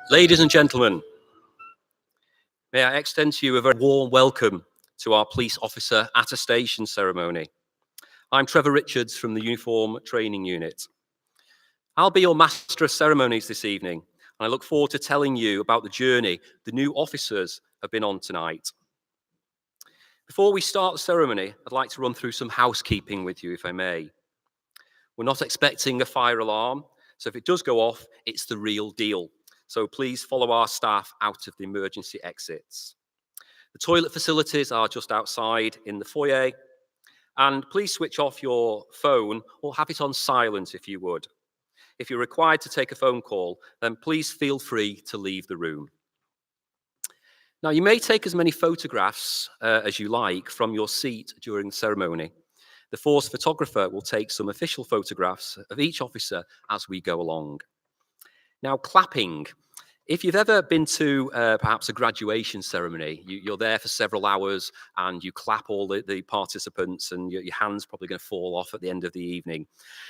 Ladies and gentlemen, may I extend to you a very warm welcome to our police officer attestation ceremony. I'm Trevor Richards from the Uniform Training Unit. I'll be your master of ceremonies this evening, and I look forward to telling you about the journey the new officers have been on tonight. Before we start the ceremony, I'd like to run through some housekeeping with you, if I may. We're not expecting a fire alarm, so if it does go off, it's the real deal. So please follow our staff out of the emergency exits. The toilet facilities are just outside in the foyer. And please switch off your phone or have it on silent if you would. If you're required to take a phone call, then please feel free to leave the room. Now, you may take as many photographs as you like from your seat during the ceremony. The force photographer will take some official photographs of each officer as we go along. Now, clapping. If you've ever been to perhaps a graduation ceremony, you're there for several hours and you clap all the participants and your hand's probably going to fall off at the end of the evening.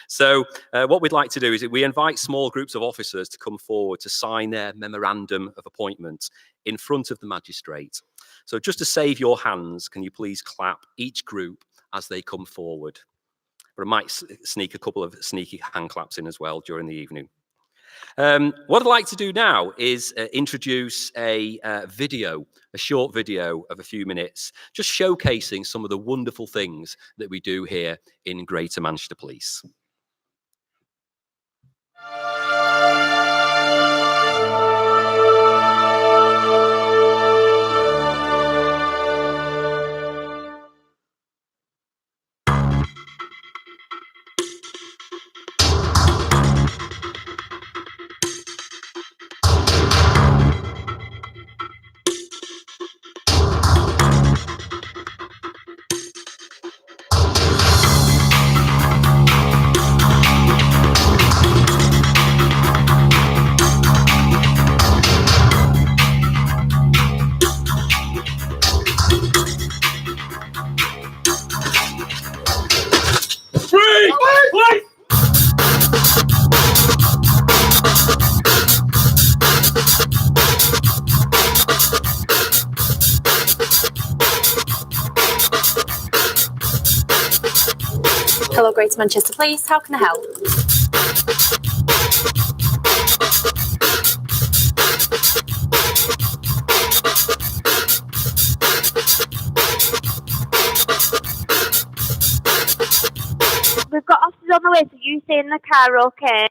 So what we'd like to do is we invite small groups of officers to come forward to sign their memorandum of appointment in front of the magistrate. So just to save your hands, can you please clap each group as they come forward? But I might sneak a couple of sneaky hand claps in as well during the evening. What I'd like to do now is introduce a short video of a few minutes, just showcasing some of the wonderful things that we do here in Greater Manchester Police. Hello, Greater Manchester Police. How can I help? We've got officers on the way, so you stay in the car, okay?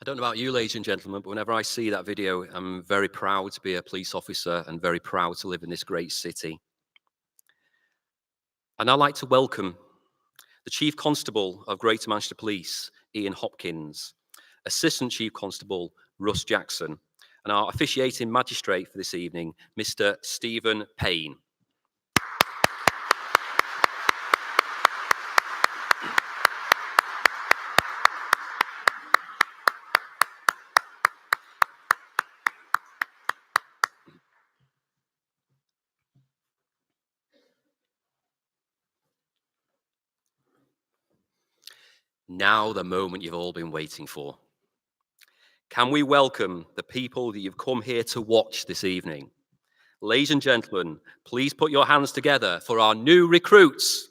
I don't know about you, ladies and gentlemen, but whenever I see that video, I'm very proud to be a police officer and very proud to live in this great city. And I'd like to welcome the Chief Constable of Greater Manchester Police, Ian Hopkins, Assistant Chief Constable Russ Jackson, and our officiating magistrate for this evening, Mr. Stephen Payne. Now the moment you've all been waiting for. Can we welcome the people that you've come here to watch this evening? Ladies and gentlemen, please put your hands together for our new recruits.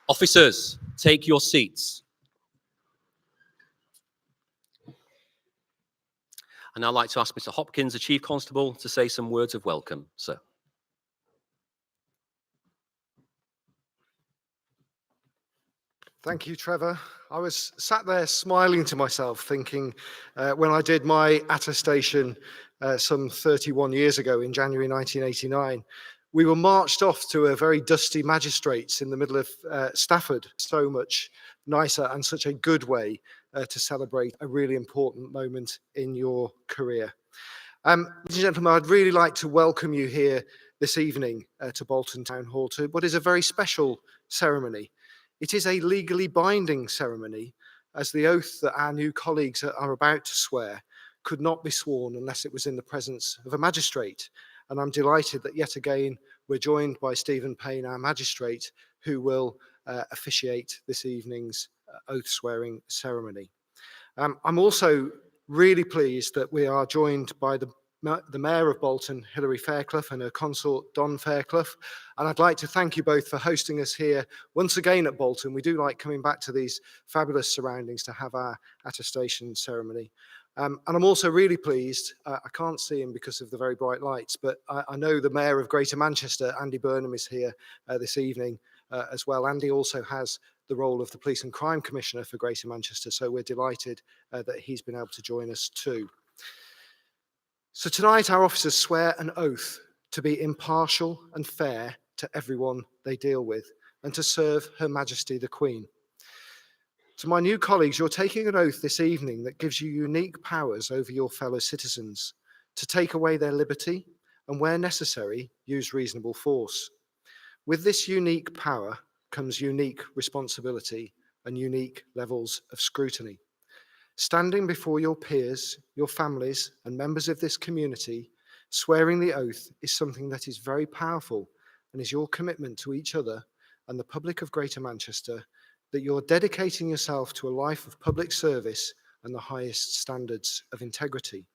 Officers, take your seats. And I'd like to ask Mr. Hopkins, the Chief Constable, to say some words of welcome, sir. Thank you, Trevor. I was sat there smiling to myself, thinking when I did my attestation some 31 years ago in January 1989, we were marched off to a very dusty magistrates in the middle of Stafford. So much nicer and such a good way to celebrate a really important moment in your career. Ladies and gentlemen, I'd really like to welcome you here this evening to Bolton Town Hall to what is a very special ceremony. It is a legally binding ceremony, as the oath that our new colleagues are about to swear could not be sworn unless it was in the presence of a magistrate. And I'm delighted that yet again we're joined by Stephen Payne, our magistrate, who will officiate this evening's oath swearing ceremony. I'm also really pleased that we are joined by the Mayor of Bolton, Hilary Fairclough, and her consort, Don Fairclough. And I'd like to thank you both for hosting us here once again at Bolton. We do like coming back to these fabulous surroundings to have our attestation ceremony. And I'm also really pleased, I can't see him because of the very bright lights, but I know the Mayor of Greater Manchester, Andy Burnham, is here this evening as well. Andy also has the role of the Police and Crime Commissioner for Greater Manchester, so we're delighted that he's been able to join us too. So tonight, our officers swear an oath to be impartial and fair to everyone they deal with and to serve Her Majesty the Queen. To my new colleagues, you're taking an oath this evening that gives you unique powers over your fellow citizens to take away their liberty and, where necessary, use reasonable force. With this unique power comes unique responsibility and unique levels of scrutiny. Standing before your peers, your families, and members of this community, swearing the oath is something that is very powerful and is your commitment to each other and the public of Greater Manchester that you're dedicating yourself to a life of public service and the highest standards of integrity.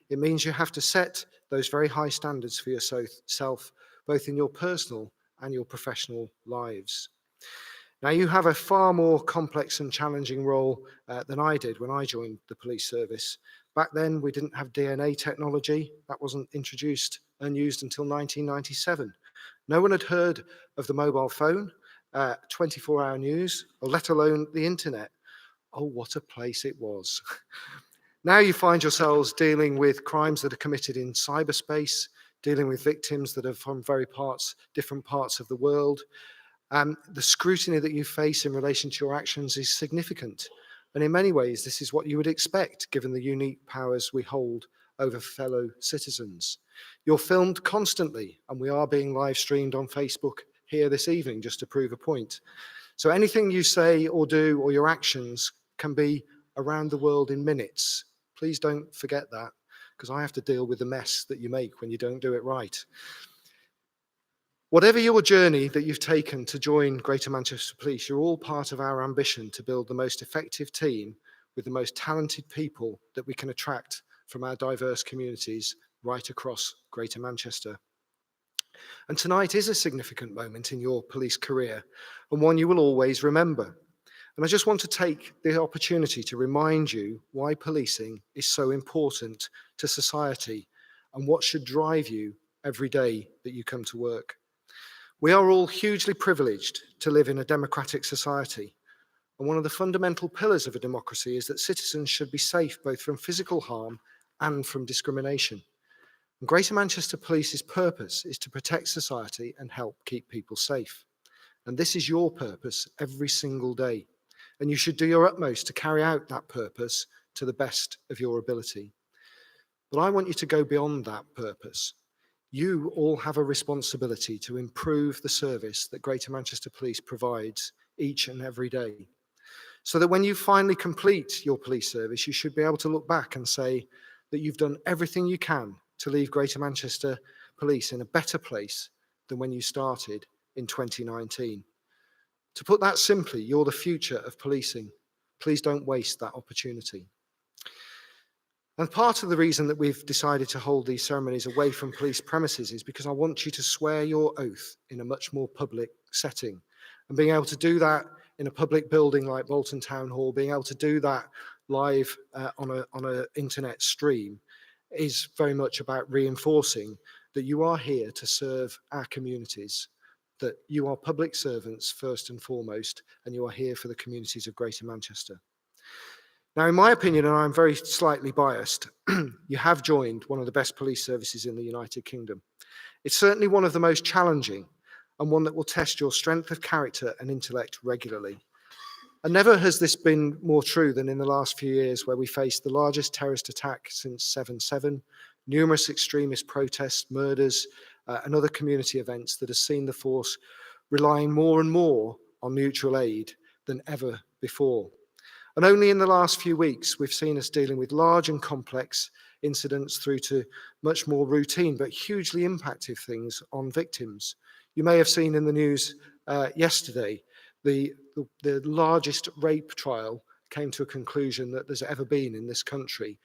It means you have to set those very high standards for yourself, both in your personal and your professional lives. Now, you have a far more complex and challenging role than I did when I joined the police service. Back then, we didn't have DNA technology. That wasn't introduced and used until 1997. No one had heard of the mobile phone, 24-hour news, or let alone the internet. Oh, what a place it was. Now you find yourselves dealing with crimes that are committed in cyberspace, dealing with victims that are from different parts of the world. The scrutiny that you face in relation to your actions is significant. And in many ways, this is what you would expect, given the unique powers we hold over fellow citizens. You're filmed constantly, and we are being live streamed on Facebook here this evening, just to prove a point. So anything you say or do or your actions can be around the world in minutes. Please don't forget that, because I have to deal with the mess that you make when you don't do it right. Whatever your journey that you've taken to join Greater Manchester Police, you're all part of our ambition to build the most effective team with the most talented people that we can attract from our diverse communities right across Greater Manchester. And tonight is a significant moment in your police career, and one you will always remember. And I just want to take the opportunity to remind you why policing is so important to society and what should drive you every day that you come to work. We are all hugely privileged to live in a democratic society. And one of the fundamental pillars of a democracy is that citizens should be safe both from physical harm and from discrimination. And Greater Manchester Police's purpose is to protect society and help keep people safe. And this is your purpose every single day. And you should do your utmost to carry out that purpose to the best of your ability. But I want you to go beyond that purpose. You all have a responsibility to improve the service that Greater Manchester Police provides each and every day. So that when you finally complete your police service, you should be able to look back and say that you've done everything you can to leave Greater Manchester Police in a better place than when you started in 2019. To put that simply, you're the future of policing. Please don't waste that opportunity. And part of the reason that we've decided to hold these ceremonies away from police premises is because I want you to swear your oath in a much more public setting. And being able to do that in a public building like Bolton Town Hall, being able to do that live on an internet stream is very much about reinforcing that you are here to serve our communities, that you are public servants first and foremost, and you are here for the communities of Greater Manchester. Now, in my opinion, and I'm very slightly biased, you have joined one of the best police services in the United Kingdom. It's certainly one of the most challenging and one that will test your strength of character and intellect regularly. And never has this been more true than in the last few years, where we faced the largest terrorist attack since 7/7, numerous extremist protests, murders, and other community events that have seen the force relying more and more on mutual aid than ever before. And only in the last few weeks, we've seen us dealing with large and complex incidents through to much more routine, but hugely impactful things on victims. You may have seen in the news yesterday, the largest rape trial came to a conclusion that there's ever been in this country,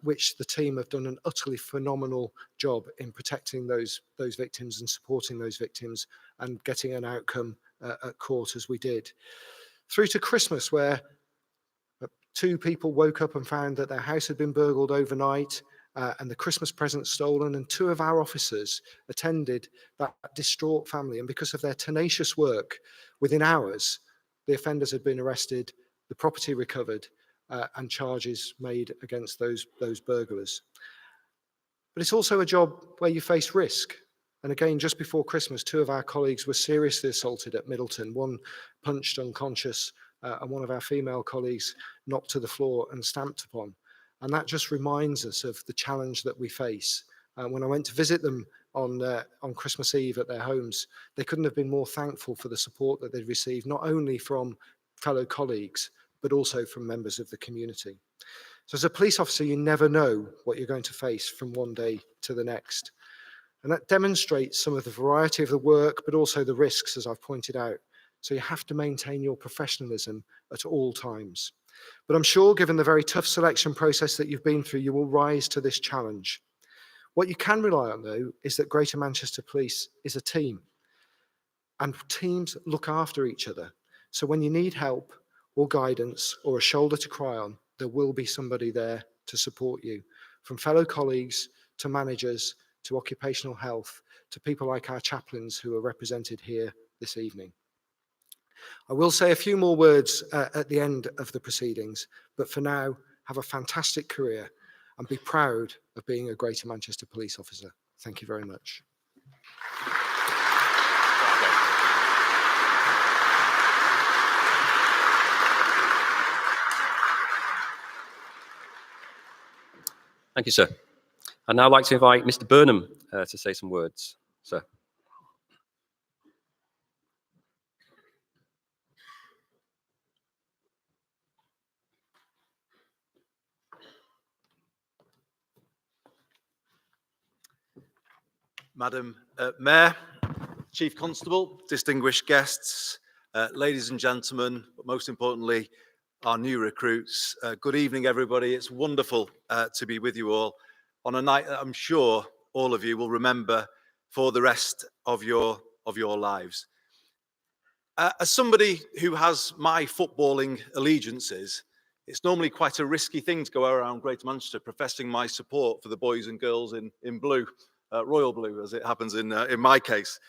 which the team have done an utterly phenomenal job in protecting those victims and supporting those victims and getting an outcome at court as we did. Through to Christmas, where 2 people woke up and found that their house had been burgled overnight and the Christmas presents stolen, and 2 of our officers attended that distraught family. And because of their tenacious work, within hours, the offenders had been arrested, the property recovered, and charges made against those burglars. But it's also a job where you face risk. And again, just before Christmas, 2 of our colleagues were seriously assaulted at Middleton, one punched unconscious, and one of our female colleagues knocked to the floor and stamped upon. And that just reminds us of the challenge that we face. When I went to visit them on Christmas Eve at their homes, they couldn't have been more thankful for the support that they'd received, not only from fellow colleagues, but also from members of the community. So as a police officer, you never know what you're going to face from one day to the next. And that demonstrates some of the variety of the work, but also the risks, as I've pointed out. So you have to maintain your professionalism at all times. But I'm sure, given the very tough selection process that you've been through, you will rise to this challenge. What you can rely on, though, is that Greater Manchester Police is a team. And teams look after each other. So when you need help or guidance or a shoulder to cry on, there will be somebody there to support you, from fellow colleagues to managers to occupational health to people like our chaplains who are represented here this evening. I will say a few more words at the end of the proceedings, but for now, have a fantastic career and be proud of being a Greater Manchester police officer. Thank you very much. Thank you, sir. I'd now like to invite Mr. Burnham to say some words. Sir. Madam Mayor, Chief Constable, distinguished guests, ladies and gentlemen, but most importantly, our new recruits. Good evening, everybody. It's wonderful to be with you all on a night that I'm sure all of you will remember for the rest of your lives. As somebody who has my footballing allegiances, it's normally quite a risky thing to go around Greater Manchester professing my support for the boys and girls in blue, royal blue, as it happens in my case.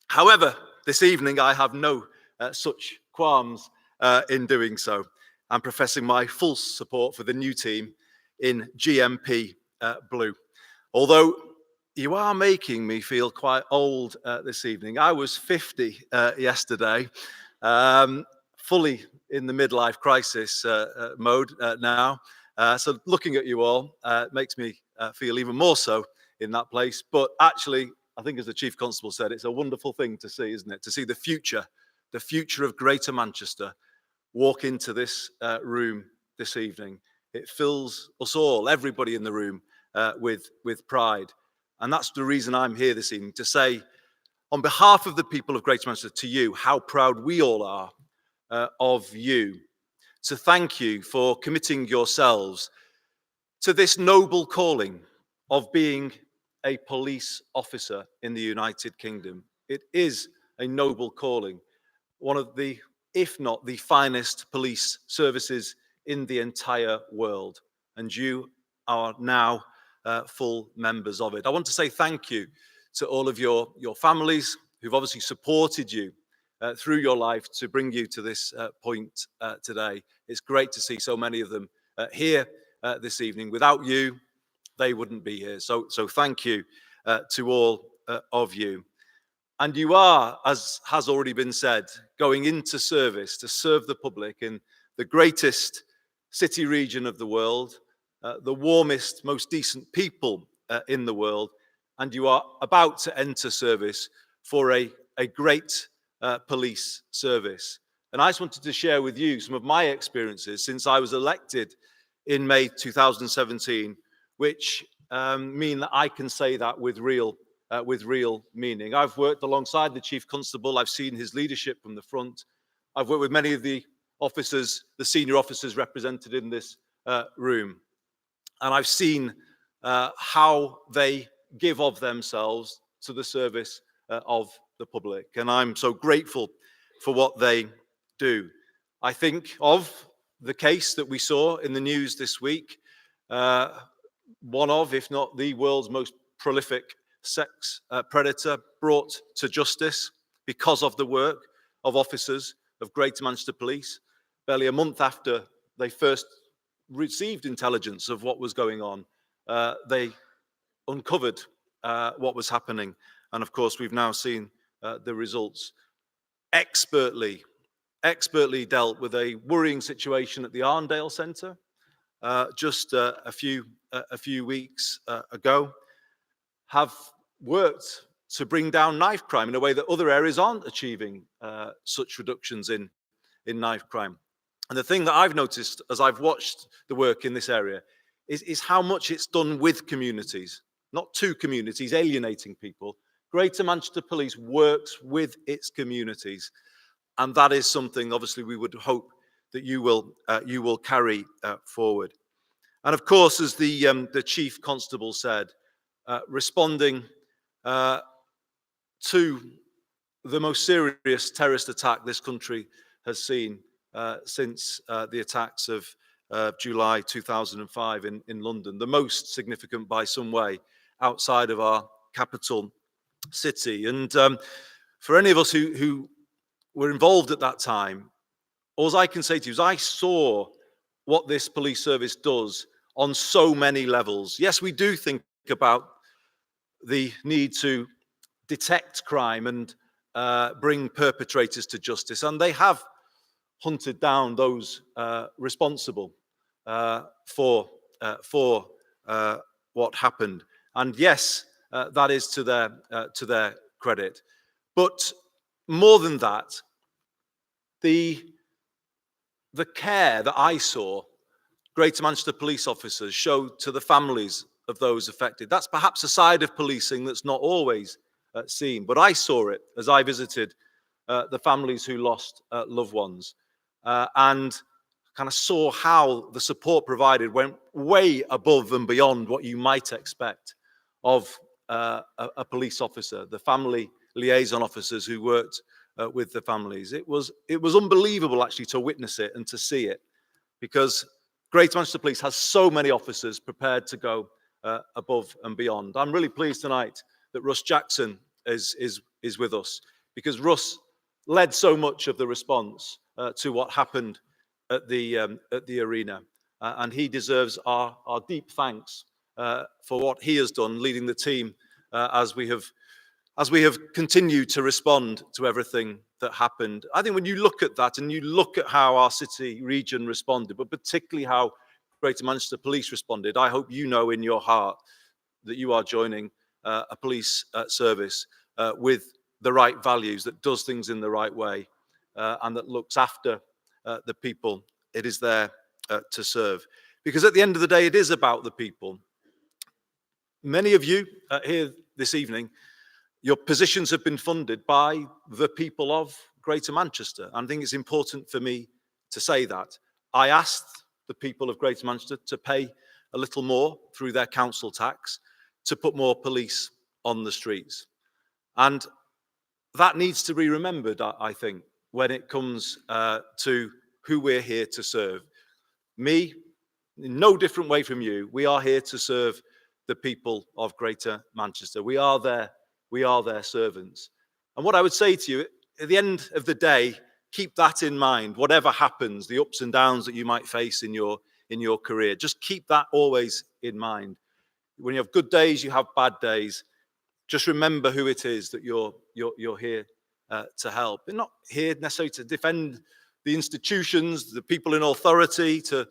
However, this evening I have no such qualms in doing so. I'm professing my full support for the new team in GMP blue. Although you are making me feel quite old this evening. I was 50 yesterday, fully in the midlife crisis mode now. So looking at you all makes me feel even more so in that place. But actually, I think as the Chief Constable said, it's a wonderful thing to see, isn't it? To see the future of Greater Manchester walk into this room this evening. It fills us all, everybody in the room, with pride. And that's the reason I'm here this evening, to say, on behalf of the people of Greater Manchester, to you, how proud we all are of you. To thank you for committing yourselves to this noble calling of being a police officer in the United Kingdom. It is a noble calling, one of the, if not the finest police services in the entire world. And you are now full members of it. I want to say thank you to all of your families who've obviously supported you through your life to bring you to this point today. It's great to see so many of them here this evening. Without you, they wouldn't be here. So thank you to all of you. And you are, as has already been said, going into service to serve the public in the greatest city region of the world, the warmest, most decent people in the world, and you are about to enter service for a great police service. And I just wanted to share with you some of my experiences since I was elected in May 2017, which mean that I can say that with real meaning. I've worked alongside the Chief Constable. I've seen his leadership from the front. I've worked with many of the officers, the senior officers represented in this room. And I've seen how they give of themselves to the service of the public. And I'm so grateful for what they do. I think of the case that we saw in the news this week, one of, if not the world's most prolific sex predator brought to justice because of the work of officers of Greater Manchester Police, barely a month after they first received intelligence of what was going on. they uncovered what was happening. And of course, we've now seen the results. Expertly dealt with a worrying situation at the Arndale Centre just a few weeks ago. Have worked to bring down knife crime in a way that other areas aren't achieving such reductions in knife crime. And the thing that I've noticed as I've watched the work in this area is how much it's done with communities, not to communities, alienating people. Greater Manchester Police works with its communities, and that is something, obviously, we would hope that you will carry forward. And of course, as the Chief Constable said, responding to the most serious terrorist attack this country has seen since the attacks of July 2005 in London, the most significant by some way outside of our capital city. And for any of us who were involved at that time, all I can say to you is I saw what this police service does on so many levels. Yes, we do think about the need to detect crime and bring perpetrators to justice, and they have hunted down those responsible for what happened. And yes, that is to their credit. But more than that, the care that I saw Greater Manchester police officers showed to the families of those affected. That's perhaps a side of policing that's not always seen, but I saw it as I visited the families who lost loved ones and kind of saw how the support provided went way above and beyond what you might expect of a police officer, the family liaison officers who worked with the families. It was unbelievable actually to witness it and to see it, because Greater Manchester Police has so many officers prepared to go above and beyond. I'm really pleased tonight that Russ Jackson is with us, because Russ led so much of the response to what happened at the arena, and he deserves our deep thanks for what he has done, leading the team as we have continued to respond to everything that happened. I think when you look at that and you look at how our city region responded, but particularly how Greater Manchester Police responded, I hope you know in your heart that you are joining a police service with the right values, that does things in the right way, and that looks after the people it is there to serve. Because at the end of the day, it is about the people. Many of you here this evening, your positions have been funded by the people of Greater Manchester. And I think it's important for me to say that. I asked the people of Greater Manchester to pay a little more through their council tax to put more police on the streets. And that needs to be remembered, I think, when it comes to who we're here to serve. Me, in no different way from you, we are here to serve the people of Greater Manchester. We are their servants. And what I would say to you, at the end of the day, keep that in mind. Whatever happens, the ups and downs that you might face in your career, just keep that always in mind. When you have good days, you have bad days. Just remember who it is that you're here to help. You're not here necessarily to defend the institutions, the people in authority, to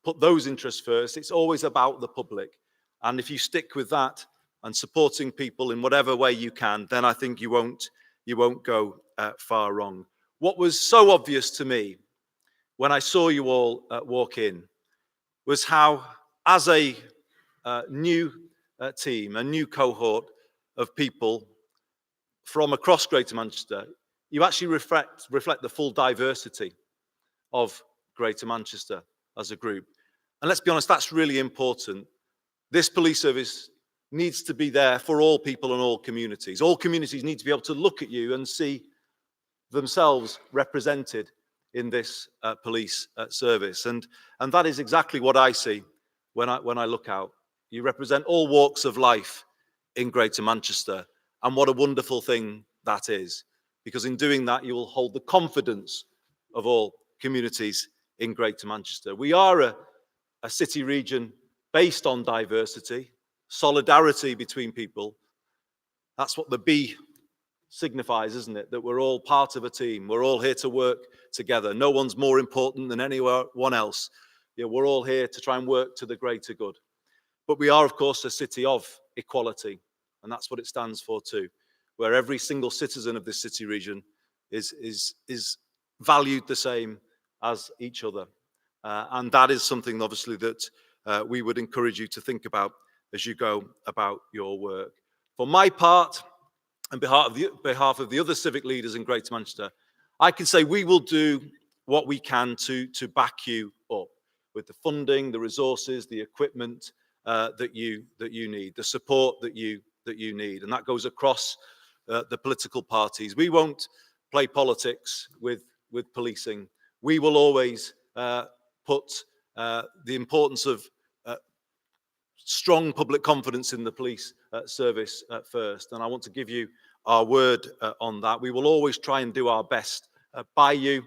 put those interests first. It's always about the public. And if you stick with that and supporting people in whatever way you can, then I think you won't go far wrong. What was so obvious to me when I saw you all walk in was how, as a new team, a new cohort of people from across Greater Manchester, you actually reflect the full diversity of Greater Manchester as a group. And let's be honest, that's really important. This police service needs to be there for all people and all communities. All communities need to be able to look at you and see themselves represented in this police service. And that is exactly what I see when I look out. You represent all walks of life in Greater Manchester. And what a wonderful thing that is. Because in doing that, you will hold the confidence of all communities in Greater Manchester. We are a city region based on diversity, solidarity between people. That's what the B signifies, isn't it? That we're all part of a team. We're all here to work together. No one's more important than anyone else. We're all here to try and work to the greater good. But we are, of course, a city of equality, and that's what it stands for too, where every single citizen of this city region is valued the same as each other. And that is something, obviously, that we would encourage you to think about as you go about your work. For my part, on behalf of the other civic leaders in Greater Manchester, I can say we will do what we can to back you up with the funding, the resources, the equipment that you need, the support that you need, and that goes across the political parties. We won't play politics with policing. We will always put the importance of strong public confidence in the police service first, and I want to give you our word on that. We will always try and do our best by you,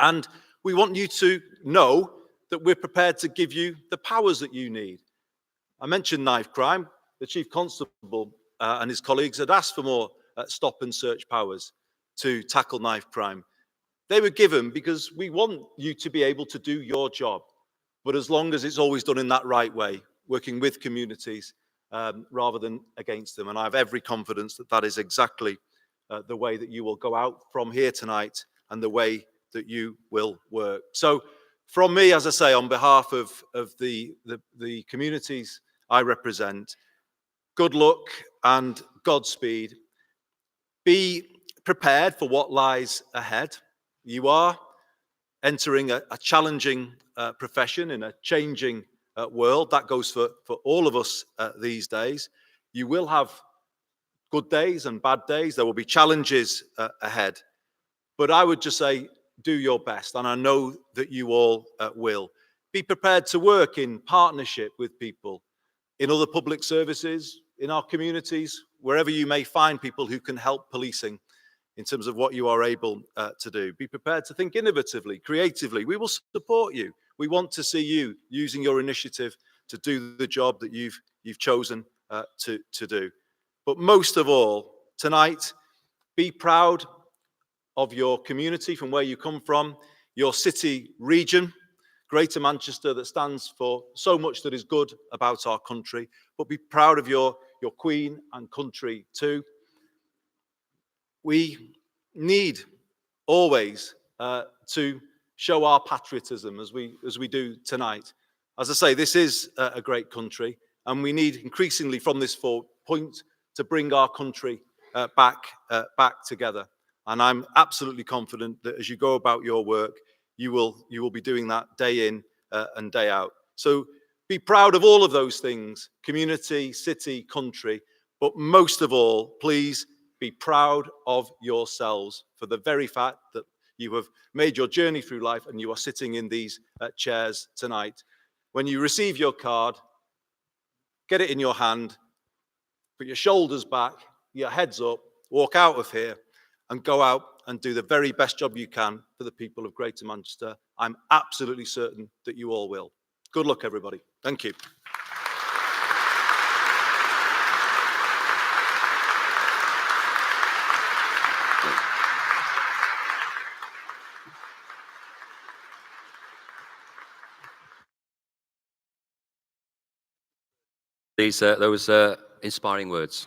and we want you to know that we're prepared to give you the powers that you need. I mentioned knife crime. The Chief Constable and his colleagues had asked for more stop and search powers to tackle knife crime. They were given because we want you to be able to do your job, but as long as it's always done in that right way, working with communities rather than against them. And I have every confidence that that is exactly the way that you will go out from here tonight and the way that you will work. So from me, as I say, on behalf of the communities I represent, good luck and Godspeed. Be prepared for what lies ahead. You are entering a challenging profession in a changing world. That goes for all of us these days. You will have good days and bad days. There will be challenges ahead. But I would just say, do your best. And I know that you all will. Be prepared to work in partnership with people in other public services, in our communities, wherever you may find people who can help policing in terms of what you are able to do. Be prepared to think innovatively, creatively. We will support you. We want to see you using your initiative to do the job that you've chosen to do. But most of all, tonight, be proud of your community from where you come from, your city region, Greater Manchester, that stands for so much that is good about our country. But be proud of your Queen and country too. We need always to show our patriotism as we do tonight. As I say, this is a great country, and we need increasingly from this point to bring our country back together. And I'm absolutely confident that as you go about your work, you will be doing that day in and day out. So be proud of all of those things: community, city, country, but most of all, please be proud of yourselves for the very fact that you have made your journey through life and you are sitting in these chairs tonight. When you receive your card, get it in your hand, put your shoulders back, your heads up, walk out of here and go out and do the very best job you can for the people of Greater Manchester. I'm absolutely certain that you all will. Good luck, everybody. Thank you. Those inspiring words.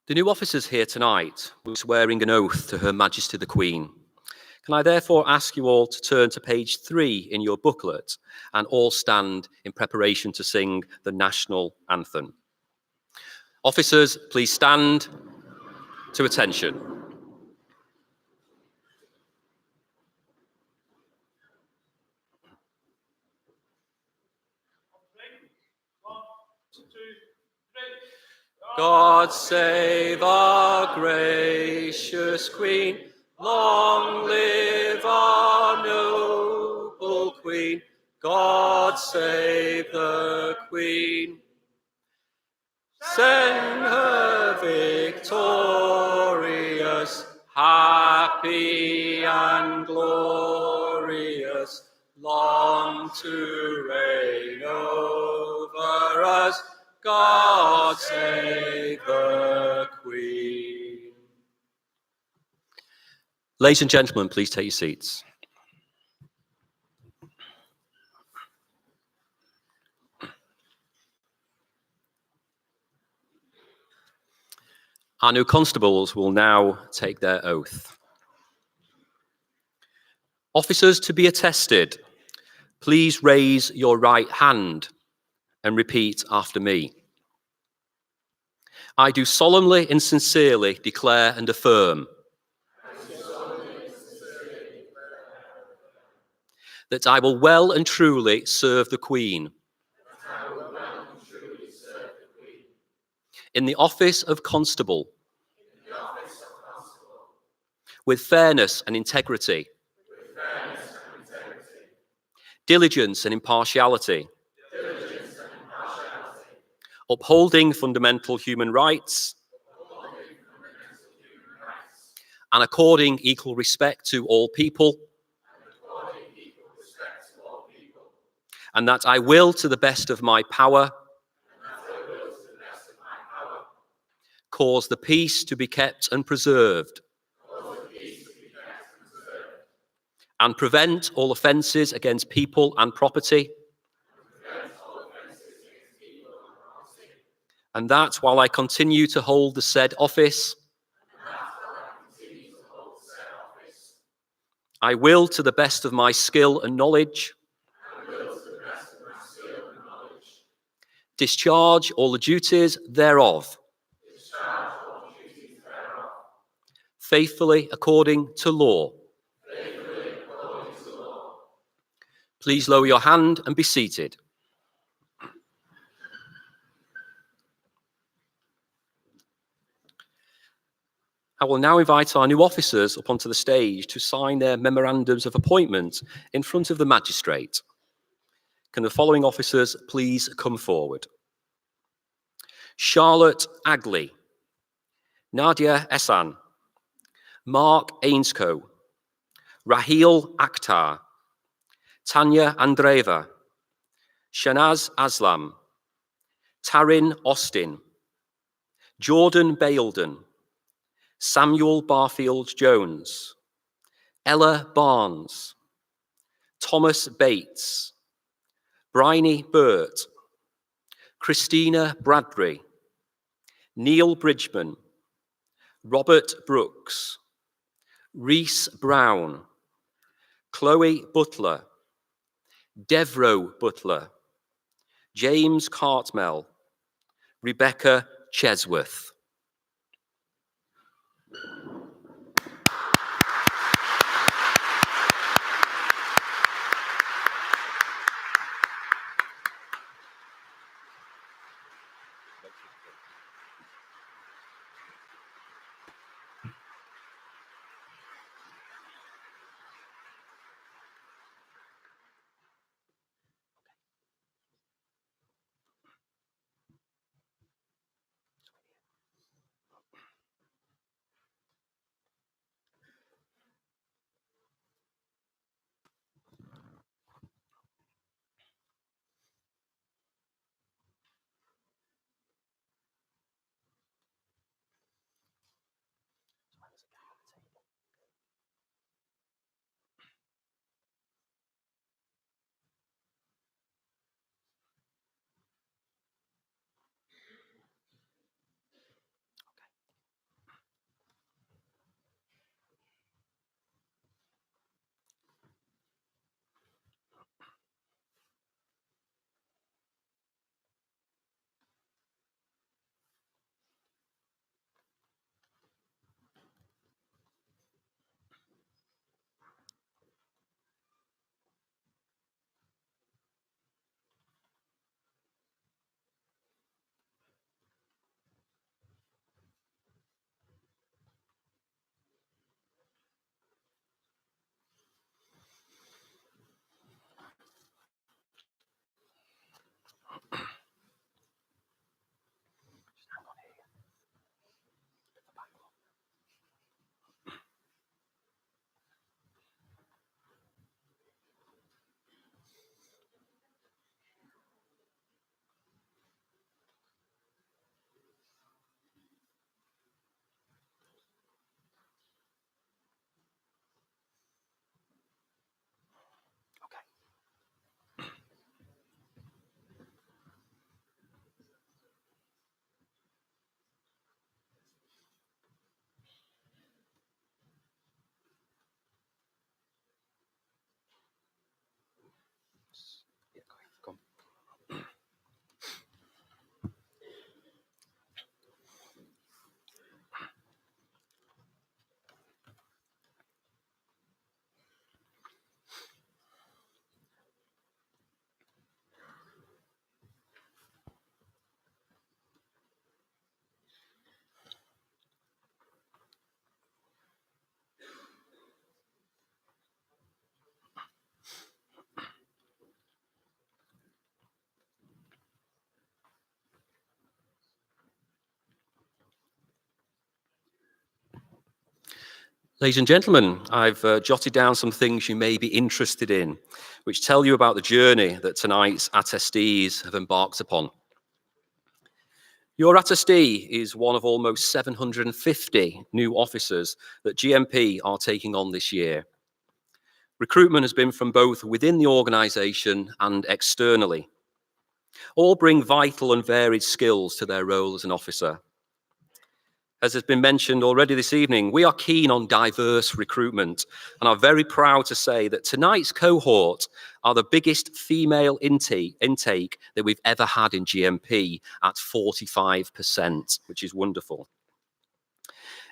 The new officers here tonight will be swearing an oath to Her Majesty the Queen. Can I therefore ask you all to turn to page 3 in your booklet and all stand in preparation to sing the national anthem. Officers, please stand to attention. God save our gracious Queen, long live our noble Queen. God save the Queen. Send her victorious, happy and glorious, long to reign over us. God save the Queen. Ladies and gentlemen, please take your seats. Our new constables will now take their oath. Officers to be attested, please raise your right hand and repeat after me. I do solemnly and sincerely declare and affirm that I will well and truly serve the Queen in the office of constable with fairness and integrity, diligence and impartiality, upholding fundamental human rights, and according equal respect to all people, and that I will, to the best of my power, cause the peace to be kept and preserved, and prevent all offences against people and property, and that while I continue to hold the said office, I will, to the best of my skill and knowledge, discharge all the duties thereof, faithfully according to law. Please lower your hand and be seated. I will now invite our new officers up onto the stage to sign their memorandums of appointment in front of the magistrate. Can the following officers please come forward? Charlotte Agley, Nadia Ehsan, Mark Ainscoe, Raheel Akhtar, Tanya Andreeva, Shanaz Aslam, Taryn Austin, Jordan Bailden, Samuel Barfield Jones, Ella Barnes, Thomas Bates, Bryony Burt, Christina Bradbury, Neil Bridgman, Robert Brooks, Reese Brown, Chloe Butler, Devro Butler, James Cartmel, Rebecca Chesworth. Ladies and gentlemen, I've jotted down some things you may be interested in, which tell you about the journey that tonight's attestees have embarked upon. Your attestee is one of almost 750 new officers that GMP are taking on this year. Recruitment has been from both within the organisation and externally. All bring vital and varied skills to their role as an officer. As has been mentioned already this evening, we are keen on diverse recruitment and are very proud to say that tonight's cohort are the biggest female intake that we've ever had in GMP at 45%, which is wonderful.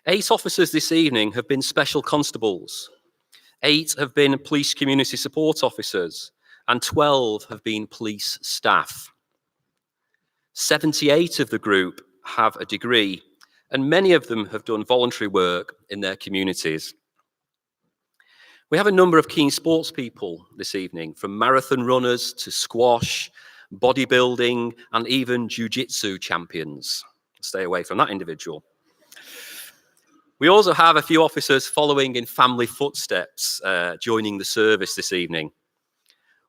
8 officers this evening have been special constables, 8 have been police community support officers, and 12 have been police staff. 78 of the group have a degree, and many of them have done voluntary work in their communities. We have a number of keen sports people this evening, from marathon runners to squash, bodybuilding, and even jiu-jitsu champions. Stay away from that individual. We also have a few officers following in family footsteps, joining the service this evening.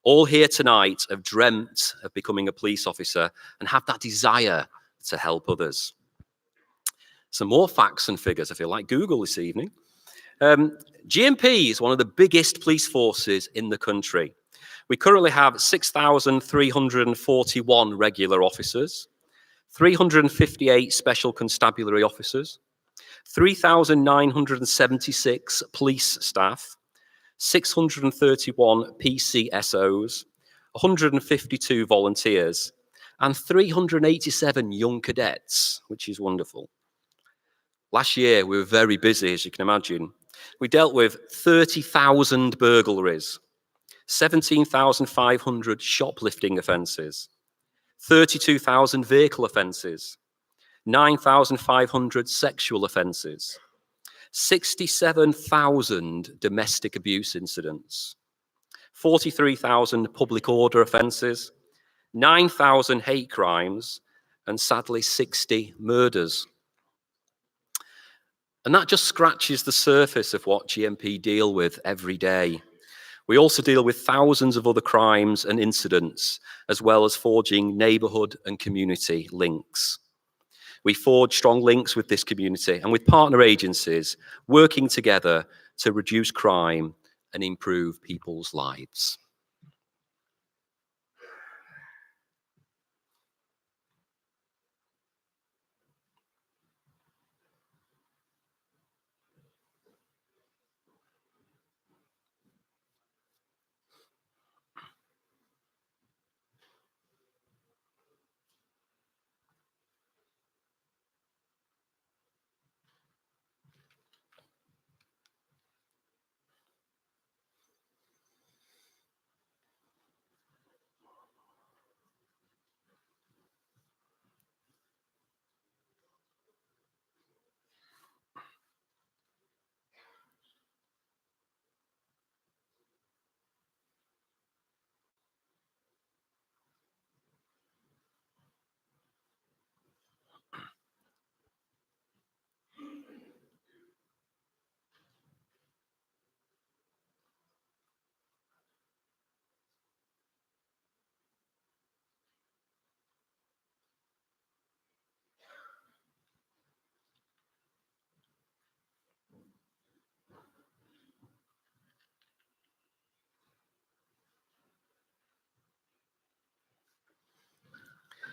All here tonight have dreamt of becoming a police officer and have that desire to help others. Some more facts and figures, I feel like Google this evening. GMP is one of the biggest police forces in the country. We currently have 6,341 regular officers, 358 special constabulary officers, 3,976 police staff, 631 PCSOs, 152 volunteers, and 387 young cadets, which is wonderful. Last year, we were very busy, as you can imagine. We dealt with 30,000 burglaries, 17,500 shoplifting offences, 32,000 vehicle offences, 9,500 sexual offences, 67,000 domestic abuse incidents, 43,000 public order offences, 9,000 hate crimes, and sadly 60 murders. And that just scratches the surface of what GMP deal with every day. We also deal with thousands of other crimes and incidents, as well as forging neighbourhood and community links. We forge strong links with this community and with partner agencies, working together to reduce crime and improve people's lives.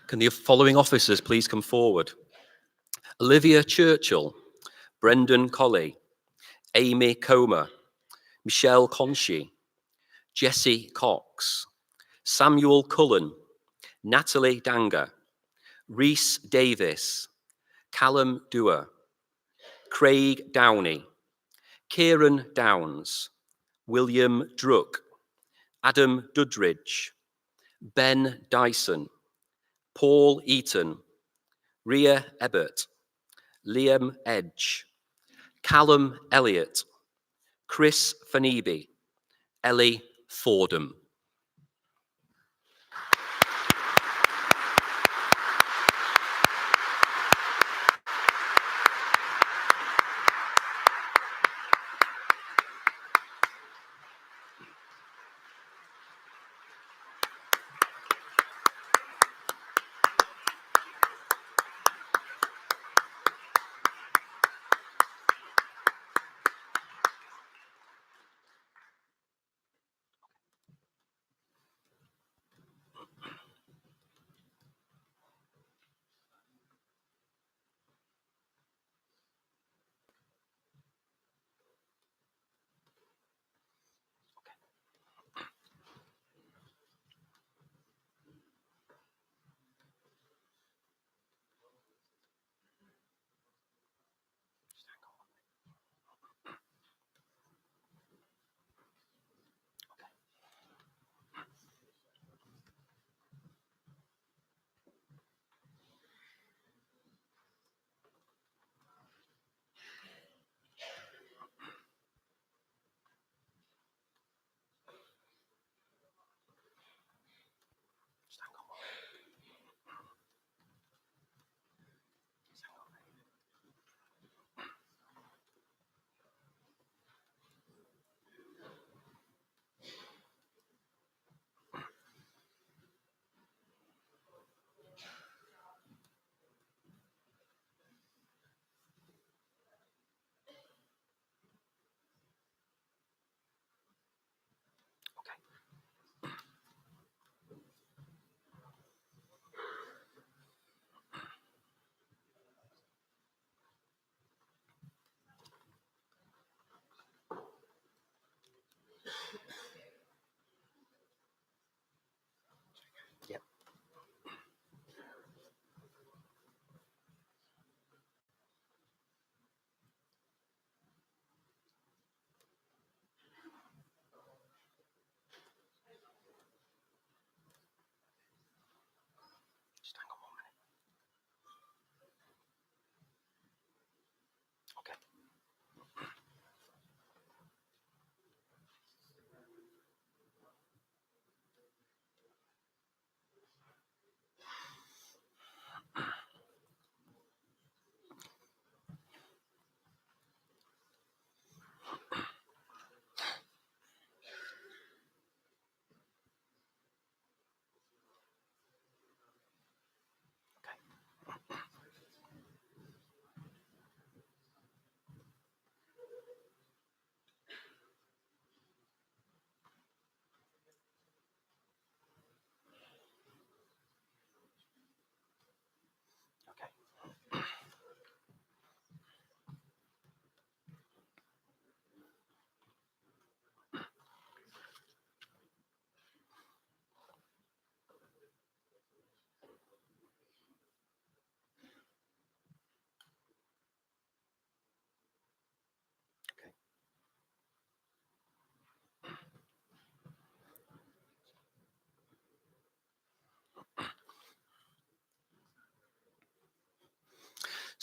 Can the following officers please come forward? Olivia Churchill, Brendan Colley, Amy Comer, Michelle Conchie, Jessie Cox, Samuel Cullen, Natalie Danger, Rhys Davis, Callum Dewar, Craig Downey, Kieran Downs, William Druck, Adam Dudridge, Ben Dyson, Paul Eaton, Ria Ebbert, Liam Edge, Callum Elliott, Chris Fanebe, Ellie Fordham.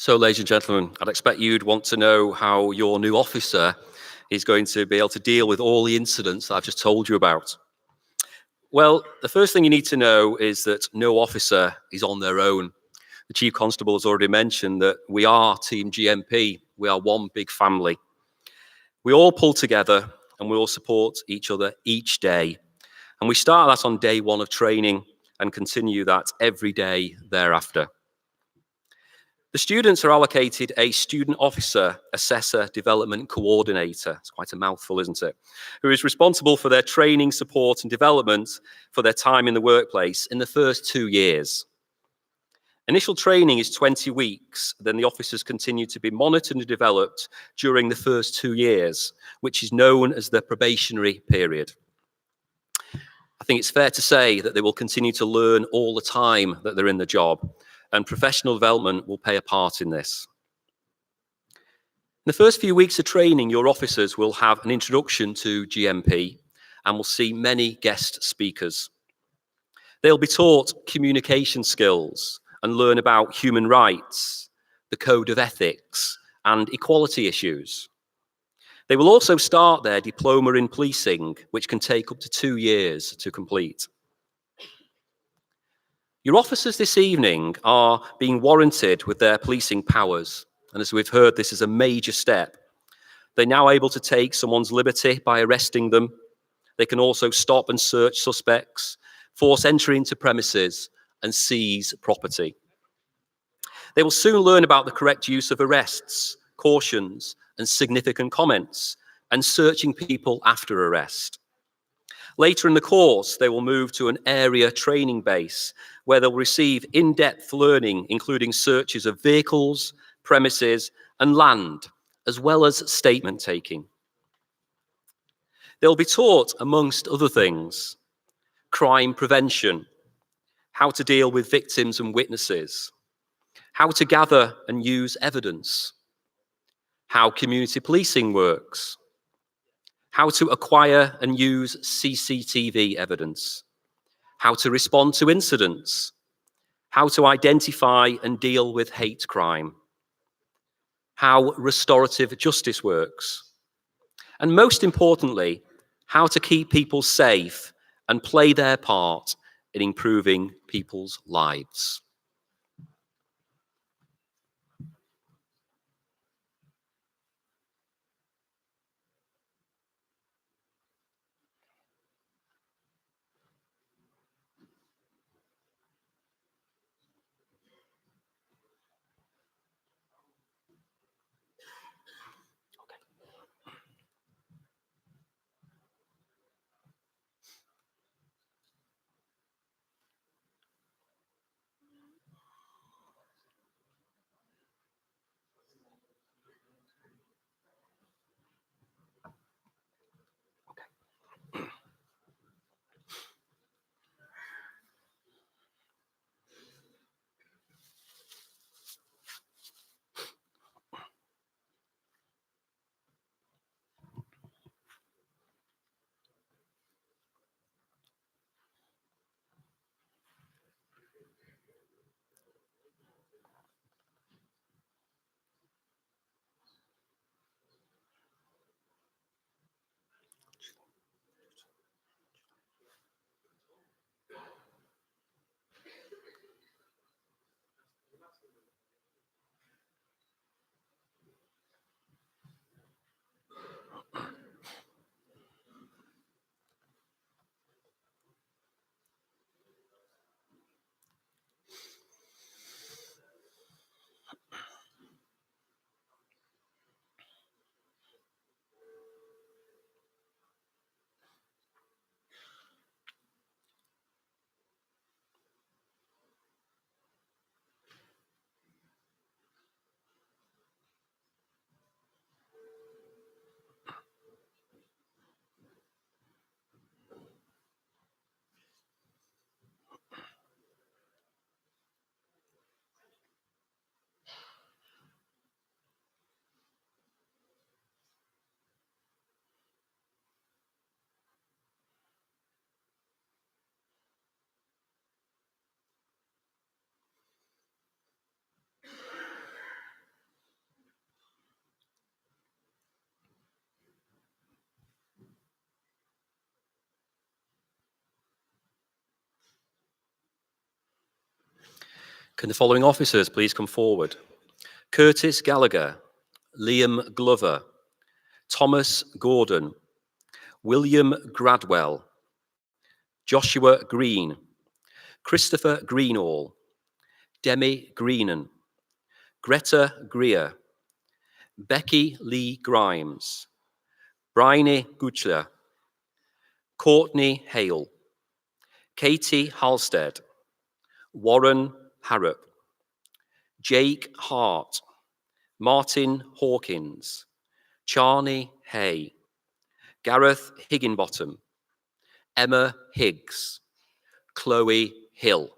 So, ladies and gentlemen, I'd expect you'd want to know how your new officer is going to be able to deal with all the incidents that I've just told you about. Well, the first thing you need to know is that no officer is on their own. The Chief Constable has already mentioned that we are Team GMP. We are one big family. We all pull together and we all support each other each day. And we start that on day one of training and continue that every day thereafter. The students are allocated a student officer, assessor, development coordinator. It's quite a mouthful, isn't it? Who is responsible for their training, support, and development for their time in the workplace in the first 2 years. Initial training is 20 weeks, then the officers continue to be monitored and developed during the first 2 years, which is known as the probationary period. I think it's fair to say that they will continue to learn all the time that they're in the job, and professional development will play a part in this. In the first few weeks of training, your officers will have an introduction to GMP and will see many guest speakers. They'll be taught communication skills and learn about human rights, the code of ethics, and equality issues. They will also start their diploma in policing, which can take up to 2 years to complete. Your officers this evening are being warranted with their policing powers. And as we've heard, this is a major step. They're now able to take someone's liberty by arresting them. They can also stop and search suspects, force entry into premises, and seize property. They will soon learn about the correct use of arrests, cautions, and significant comments, and searching people after arrest. Later in the course, they will move to an area training base where they'll receive in-depth learning, including searches of vehicles, premises, and land, as well as statement taking. They'll be taught, amongst other things, crime prevention, how to deal with victims and witnesses, how to gather and use evidence, how community policing works, how to acquire and use CCTV evidence, how to respond to incidents, how to identify and deal with hate crime, how restorative justice works, and most importantly, how to keep people safe and play their part in improving people's lives. Can the following officers please come forward? Curtis Gallagher, Liam Glover, Thomas Gordon, William Gradwell, Joshua Green, Christopher Greenall, Demi Greenan, Greta Greer, Becky Lee Grimes, Bryony Guchler, Courtney Hale, Katie Halstead, Warren Harrop, Jake Hart, Martin Hawkins, Charney Hay, Gareth Higginbottom, Emma Higgs, Chloe Hill.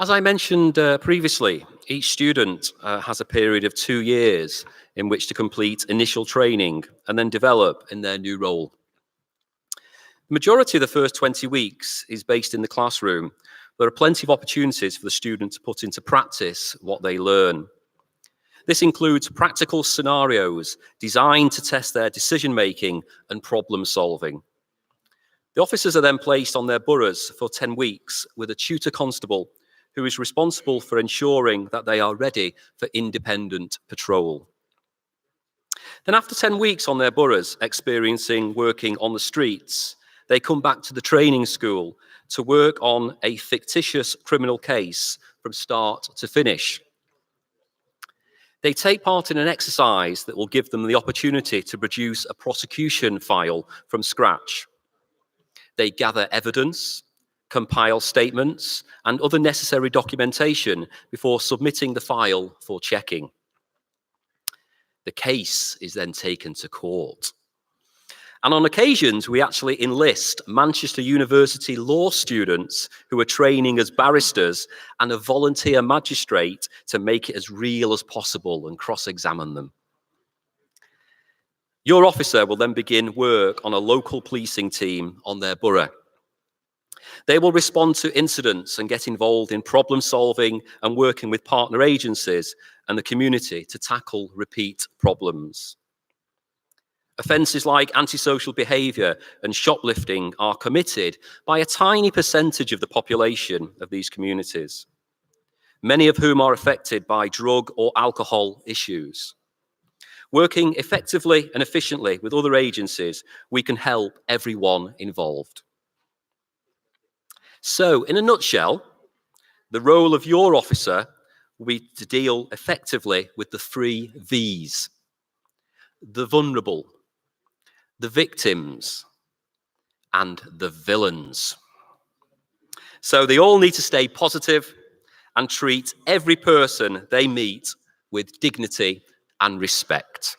As I mentioned previously, each student has a period of 2 years in which to complete initial training and then develop in their new role. The majority of the first 20 weeks is based in the classroom. There are plenty of opportunities for the student to put into practice what they learn. This includes practical scenarios designed to test their decision-making and problem-solving. The officers are then placed on their boroughs for 10 weeks with a tutor constable who is responsible for ensuring that they are ready for independent patrol. Then after 10 weeks on their boroughs, experiencing working on the streets, they come back to the training school to work on a fictitious criminal case from start to finish. They take part in an exercise that will give them the opportunity to produce a prosecution file from scratch. They gather evidence, compile statements, and other necessary documentation before submitting the file for checking. The case is then taken to court. And on occasions, we actually enlist Manchester University law students who are training as barristers and a volunteer magistrate to make it as real as possible and cross-examine them. Your officer will then begin work on a local policing team on their borough. They will respond to incidents and get involved in problem solving and working with partner agencies and the community to tackle repeat problems. Offences like antisocial behaviour and shoplifting are committed by a tiny percentage of the population of these communities, many of whom are affected by drug or alcohol issues. Working effectively and efficiently with other agencies, we can help everyone involved. So, in a nutshell, the role of your officer will be to deal effectively with the 3 V's: the vulnerable, the victims, and the villains. So they all need to stay positive and treat every person they meet with dignity and respect.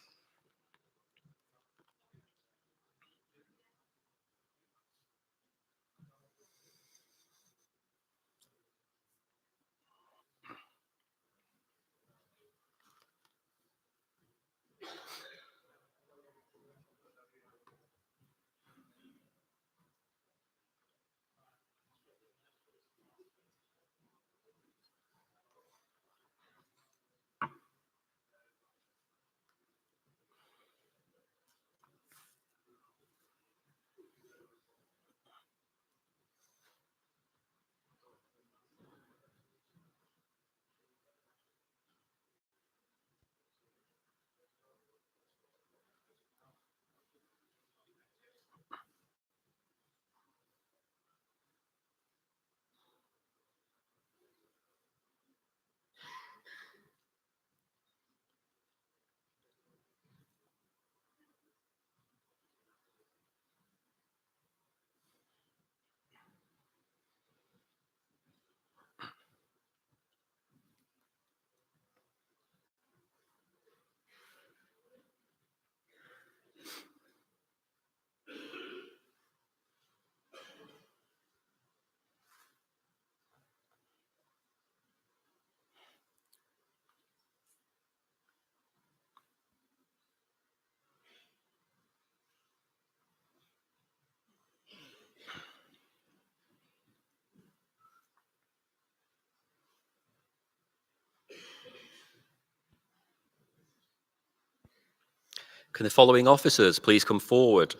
Can the following officers please come forward?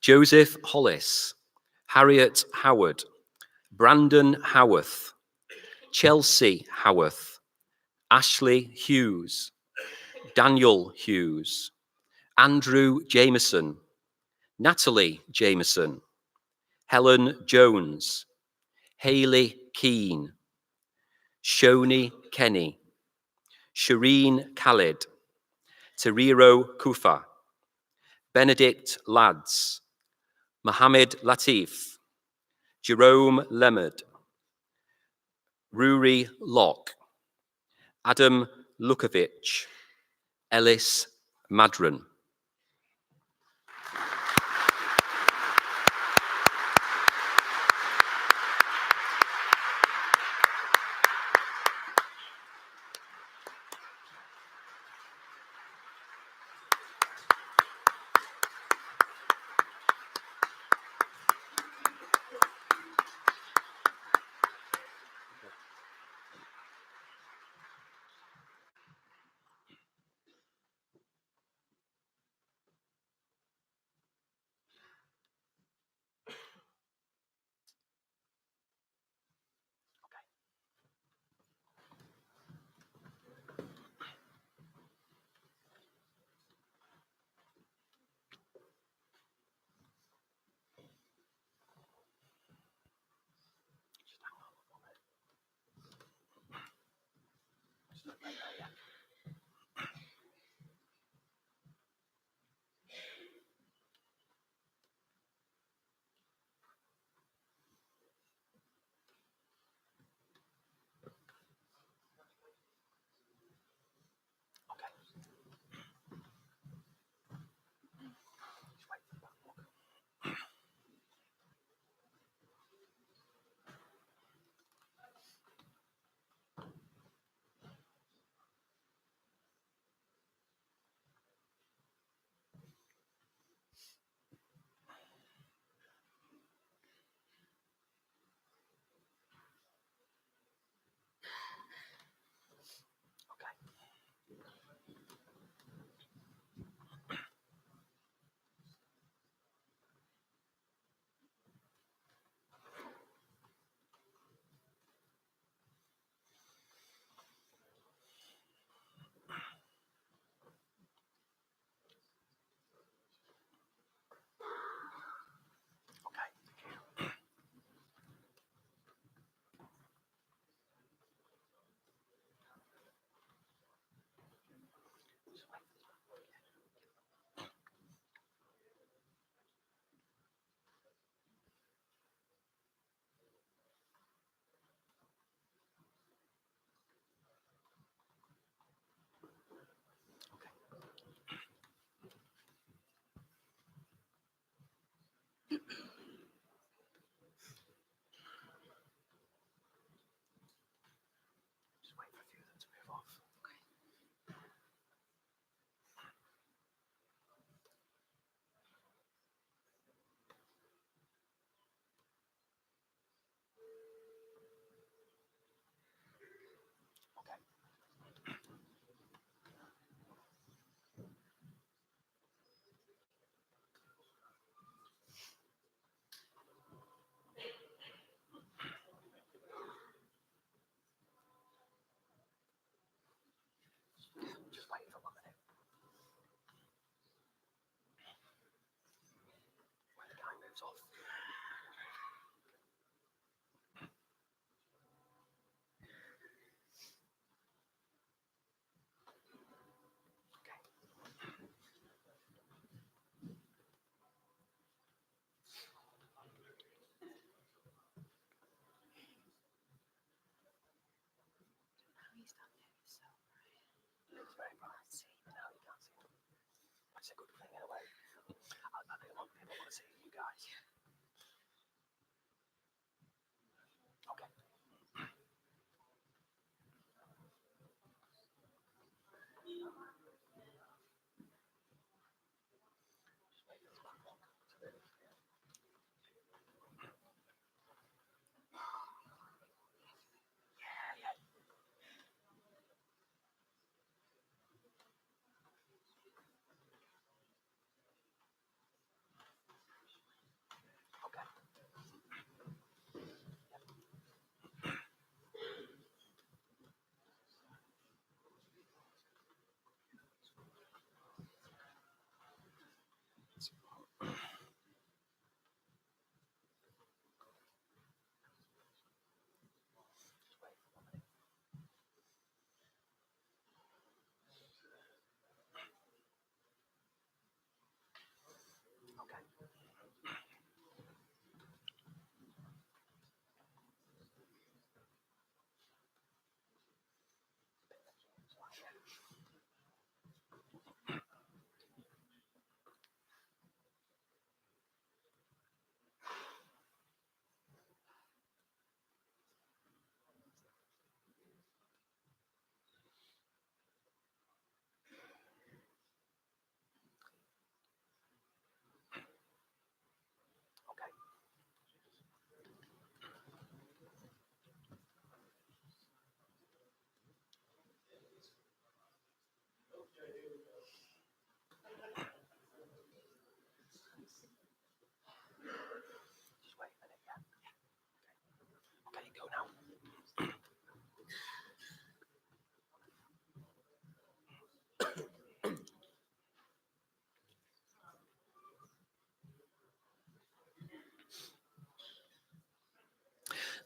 Joseph Hollis, Harriet Howard, Brandon Howarth, Chelsea Howarth, Ashley Hughes, Daniel Hughes, Andrew Jameson, Natalie Jameson, Helen Jones, Hayley Keane, Shoni Kenny, Shireen Khalid, Teriro Kufa, Benedict Lads, Mohammed Latif, Jerome Lemard, Ruri Locke, Adam Lukovic, Ellis Madron.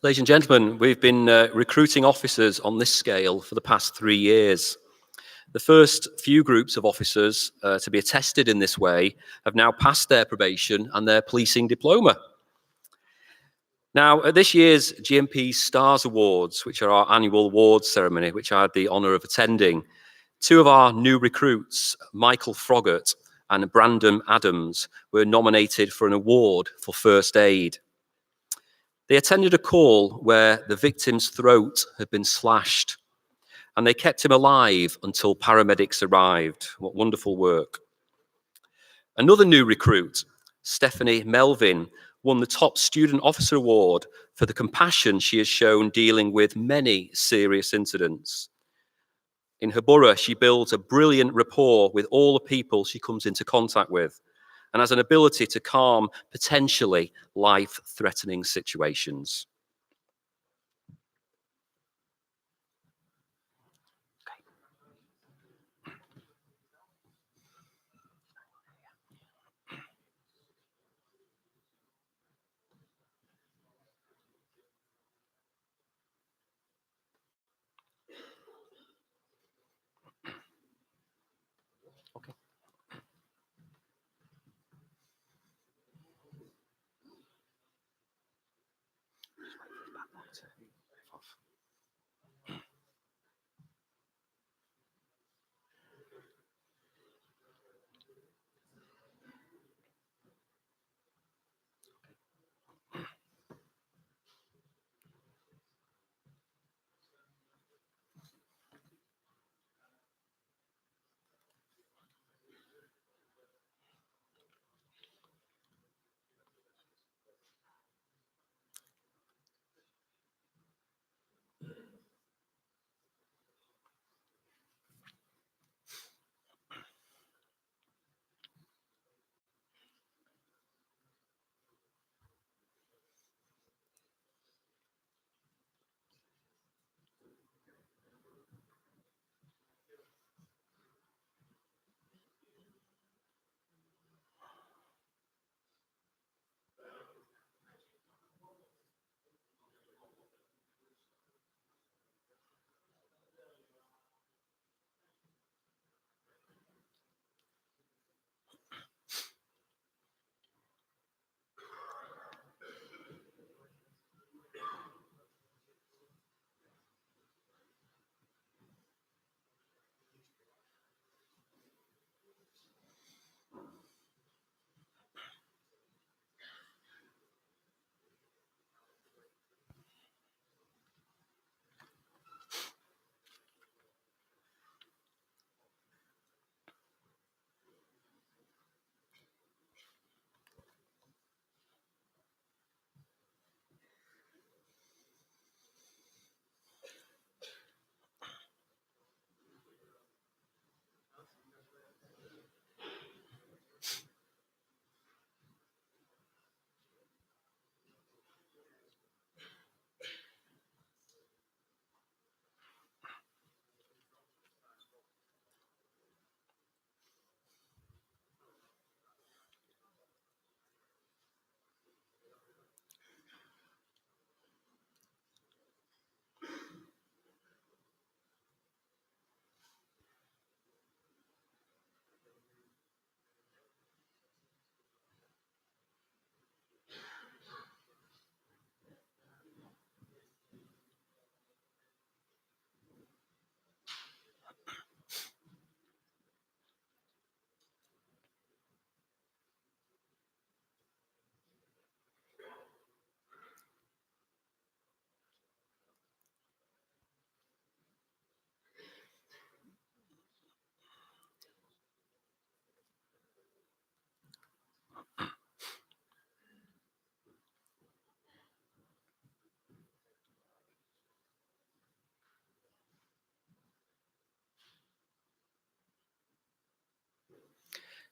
Ladies and gentlemen, we've been recruiting officers on this scale for the past 3 years. The first few groups of officers to be attested in this way have now passed their probation and their policing diploma. Now, at this year's GMP Stars Awards, which are our annual awards ceremony, which I had the honour of attending, 2 of our new recruits, Michael Froggatt and Brandon Adams, were nominated for an award for first aid. They attended a call where the victim's throat had been slashed, and they kept him alive until paramedics arrived. What wonderful work. Another new recruit, Stephanie Melvin, won the Top Student Officer Award for the compassion she has shown dealing with many serious incidents. In her borough, she builds a brilliant rapport with all the people she comes into contact with, and has an ability to calm potentially life-threatening situations. Okay.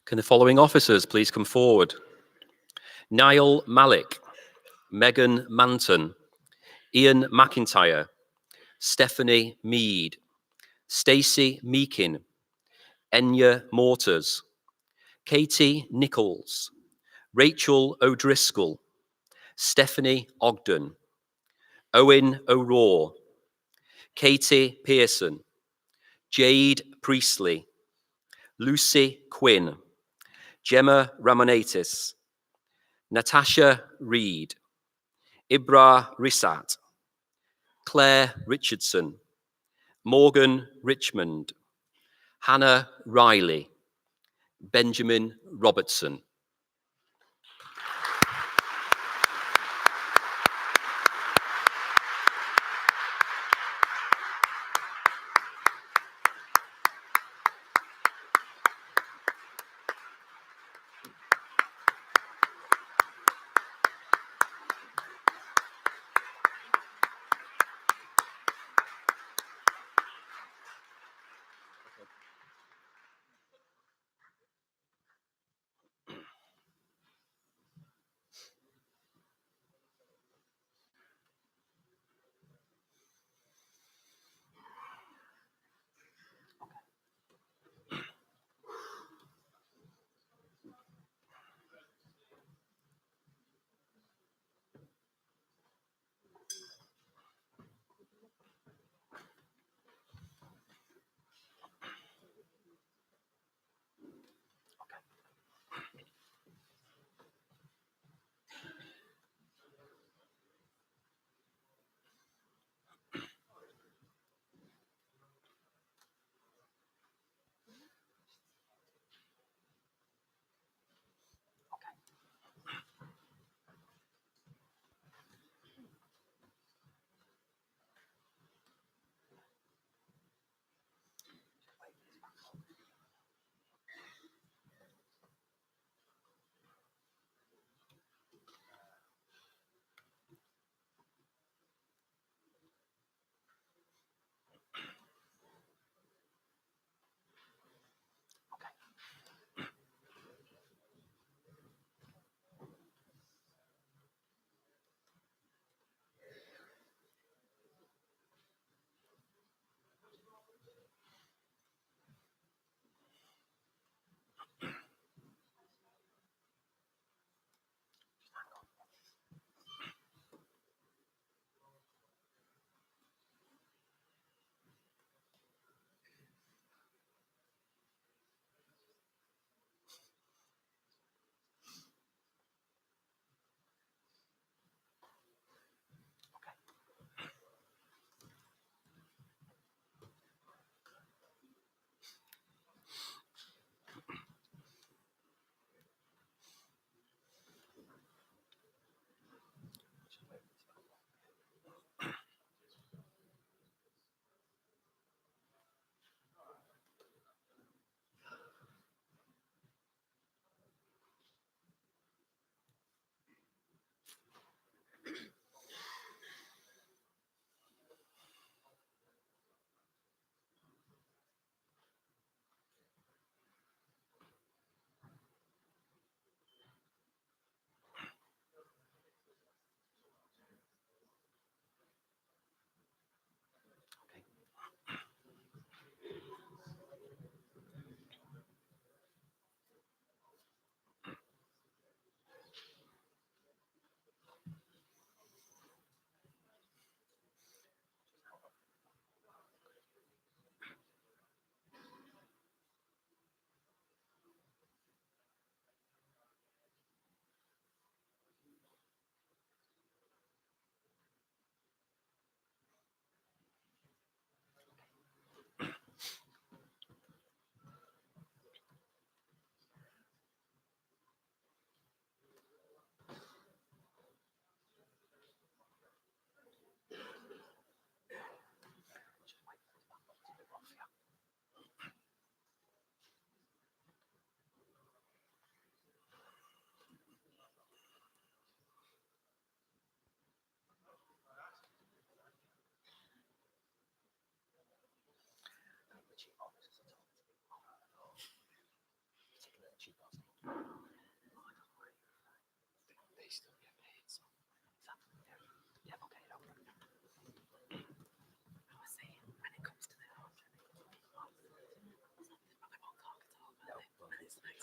Can the following officers please come forward? Niall Malik, Megan Manton, Ian McIntyre, Stephanie Mead, Stacey Meakin, Enya Mortars, Katie Nichols, Rachel O'Driscoll, Stephanie Ogden, Owen O'Rourke, Katie Pearson, Jade Priestley, Lucy Quinn, Gemma Ramonatis, Natasha Reed, Ibra Rissat, Claire Richardson, Morgan Richmond, Hannah Riley, Benjamin Robertson.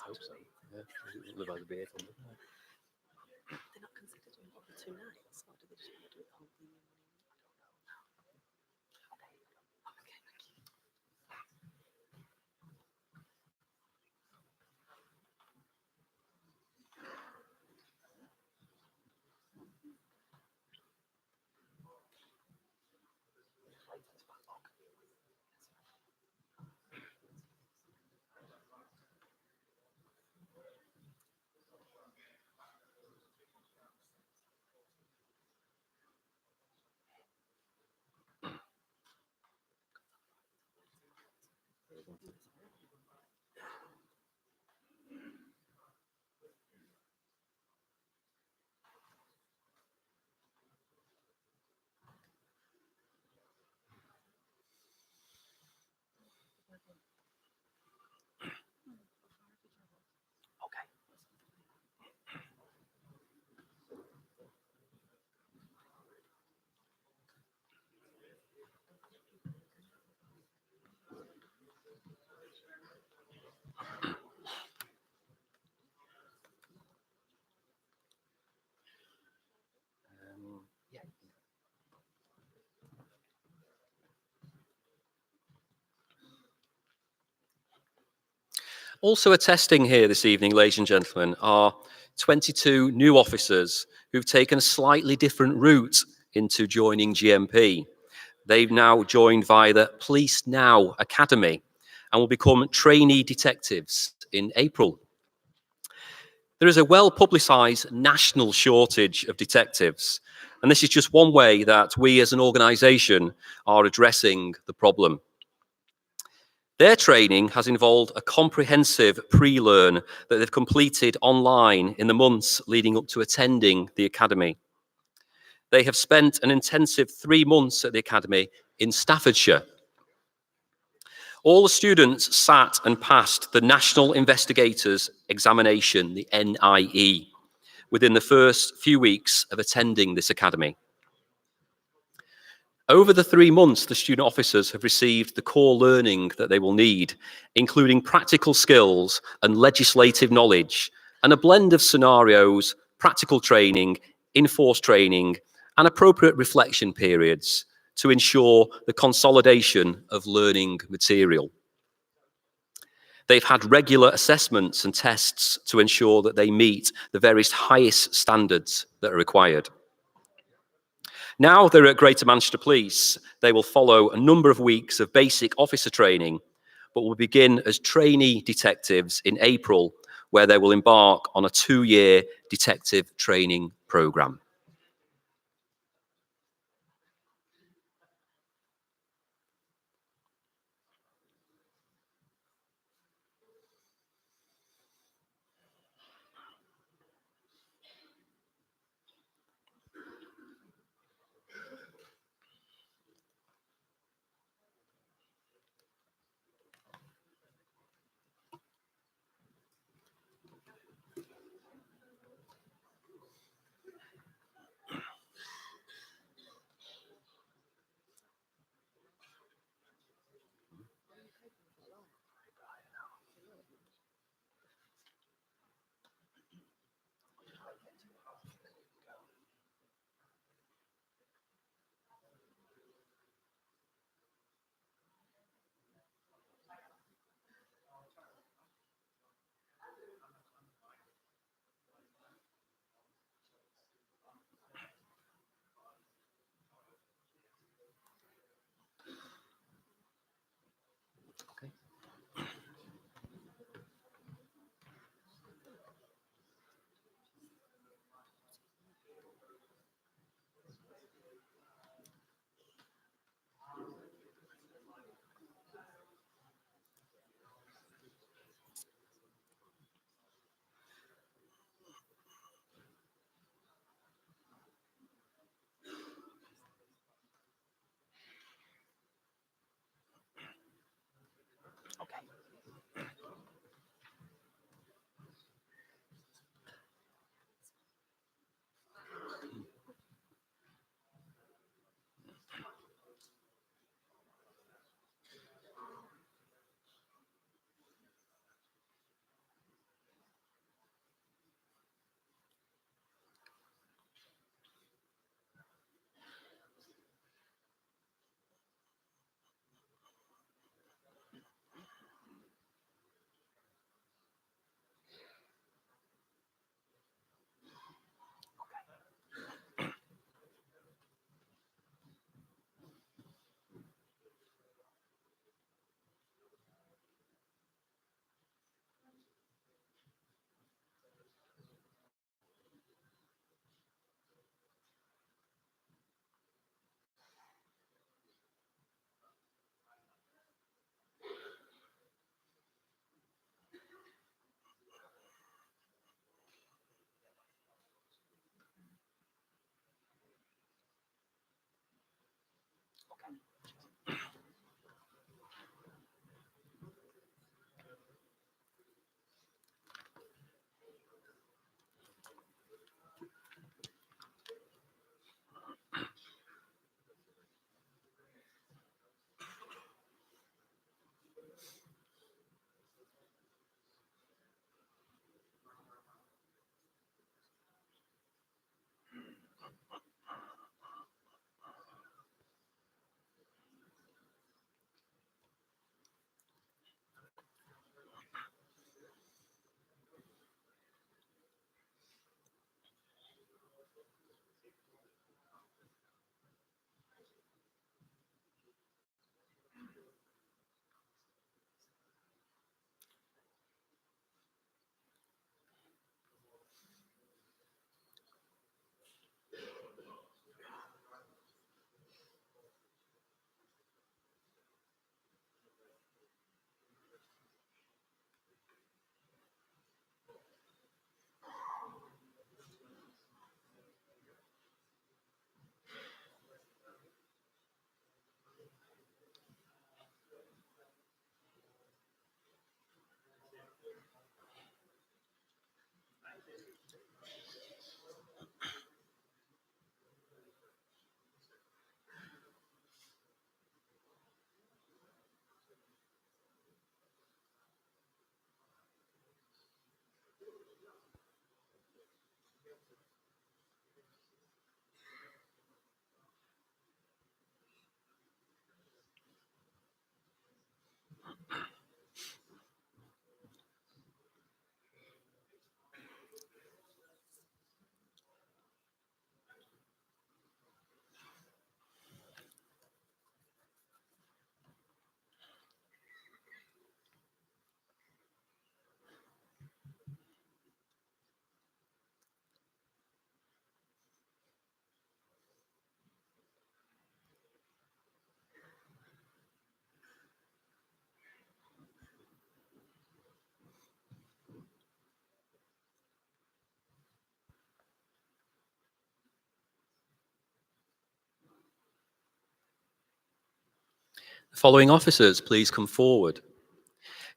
hope so. Yeah, live over beer from them. They're not considered doing it over 2 nights, or do they just want to do it the whole thing? Also attesting here this evening, ladies and gentlemen, are 22 new officers who've taken a slightly different route into joining GMP. They've now joined via the Police Now Academy and will become trainee detectives in April. There is a well-publicised national shortage of detectives, and this is just one way that we as an organisation are addressing the problem. Their training has involved a comprehensive pre-learn that they've completed online in the months leading up to attending the academy. They have spent an intensive 3 months at the academy in Staffordshire. All the students sat and passed the National Investigators Examination, the NIE, within the first few weeks of attending this academy. Over the 3 months, the student officers have received the core learning that they will need, including practical skills and legislative knowledge, and a blend of scenarios, practical training, enforced training, and appropriate reflection periods to ensure the consolidation of learning material. They've had regular assessments and tests to ensure that they meet the various highest standards that are required. Now they're at Greater Manchester Police. They will follow a number of weeks of basic officer training, but will begin as trainee detectives in April, where they will embark on a 2-year detective training programme. The following officers, please come forward.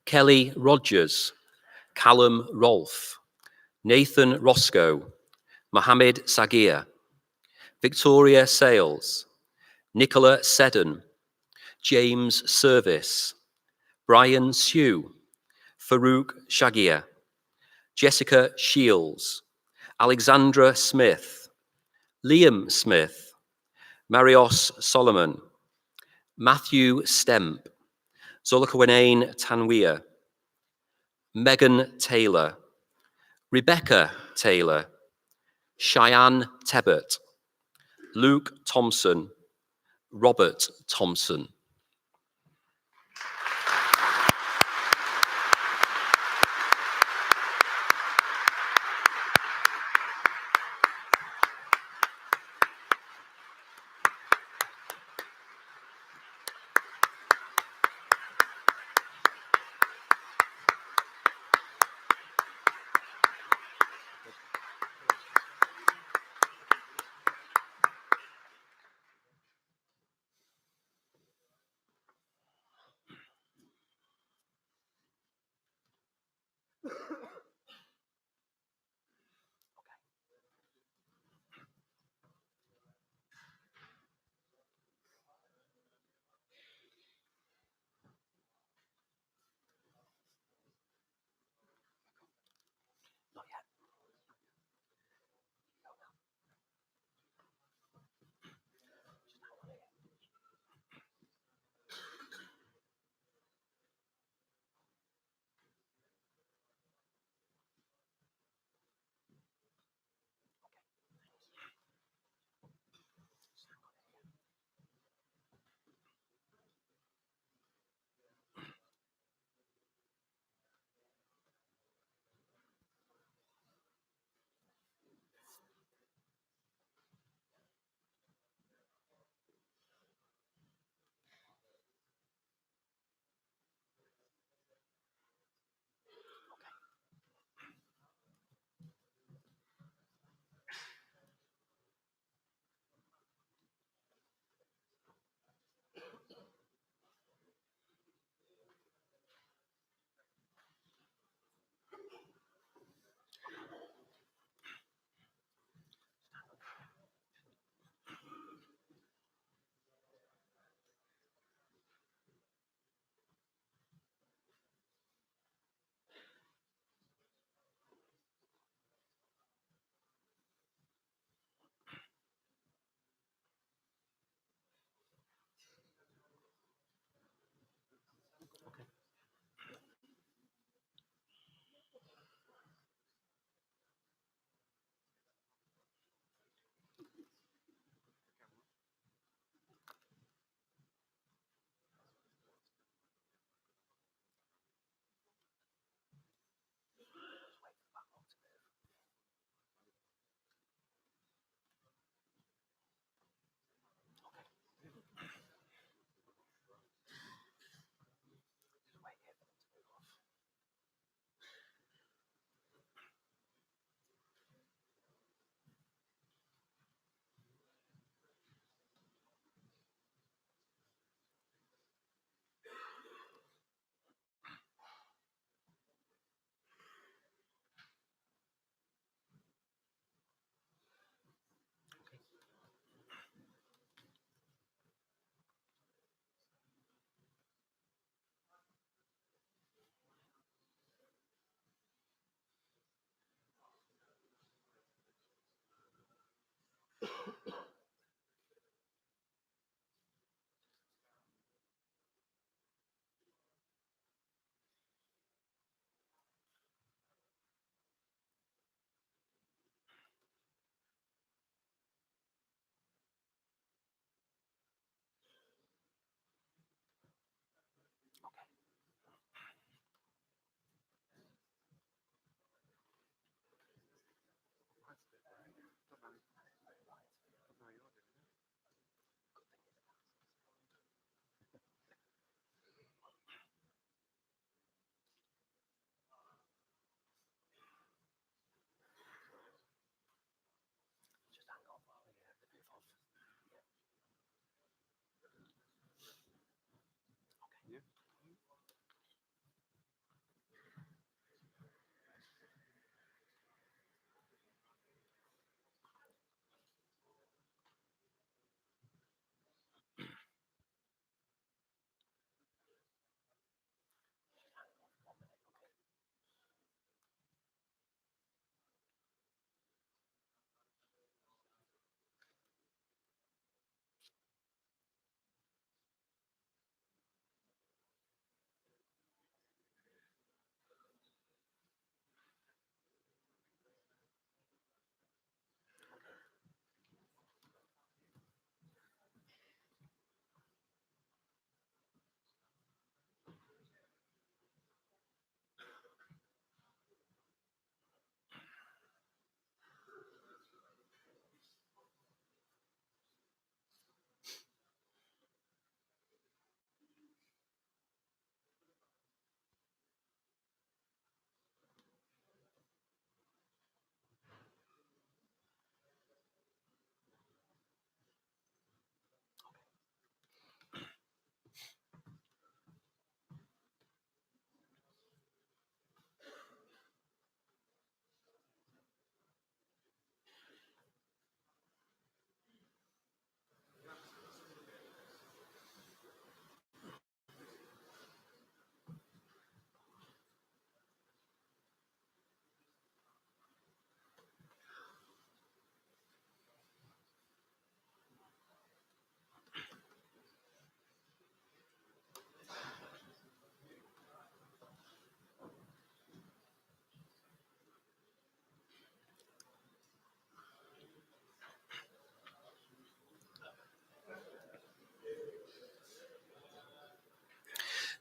Kelly Rogers, Callum Rolfe, Nathan Roscoe, Mohammed Sagir, Victoria Sales, Nicola Seddon, James Service, Brian Sue, Farouk Shagir, Jessica Shields, Alexandra Smith, Liam Smith, Marios Solomon, Matthew Stemp, Zolakawanane Tanwia, Megan Taylor, Rebecca Taylor, Cheyenne Tebbert, Luke Thompson, Robert Thompson.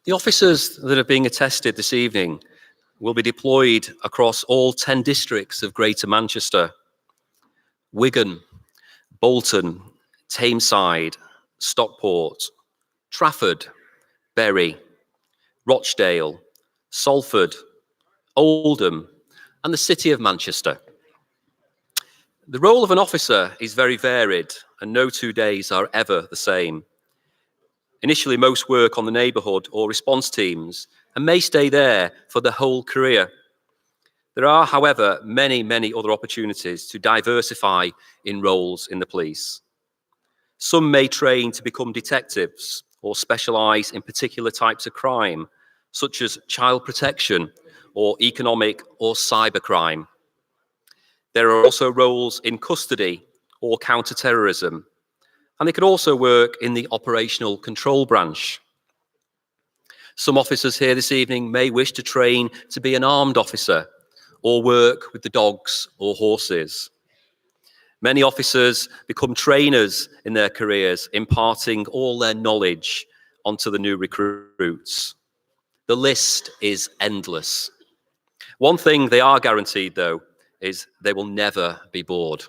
The officers that are being attested this evening will be deployed across all 10 districts of Greater Manchester: Wigan, Bolton, Tameside, Stockport, Trafford, Bury, Rochdale, Salford, Oldham, and the City of Manchester. The role of an officer is very varied, and no 2 days are ever the same. Initially, most work on the neighbourhood or response teams and may stay there for their whole career. There are, however, many other opportunities to diversify in roles in the police. Some may train to become detectives or specialise in particular types of crime, such as child protection or economic or cybercrime. There are also roles in custody or counter-terrorism, and they could also work in the operational control branch. Some officers here this evening may wish to train to be an armed officer or work with the dogs or horses. Many officers become trainers in their careers, imparting all their knowledge onto the new recruits. The list is endless. One thing they are guaranteed, though, is they will never be bored.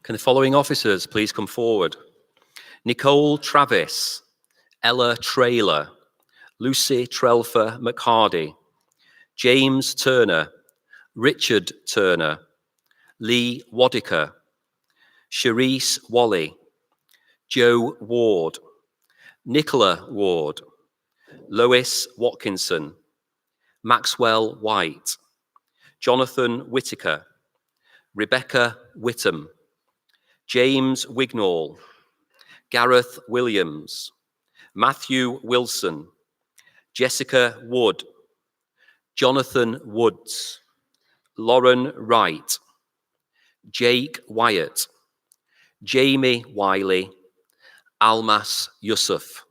Can the following officers please come forward? Nicole Travis, Ella Traylor, Lucy Trelfer McHardy, James Turner, Richard Turner, Lee Wadicker, Sharice Wally, Joe Ward, Nicola Ward, Lois Watkinson, Maxwell White, Jonathan Whitaker, Rebecca Whittam, James Wignall, Gareth Williams, Matthew Wilson, Jessica Wood, Jonathan Woods, Lauren Wright, Jake Wyatt, Jamie Wiley, Almas Yusuf.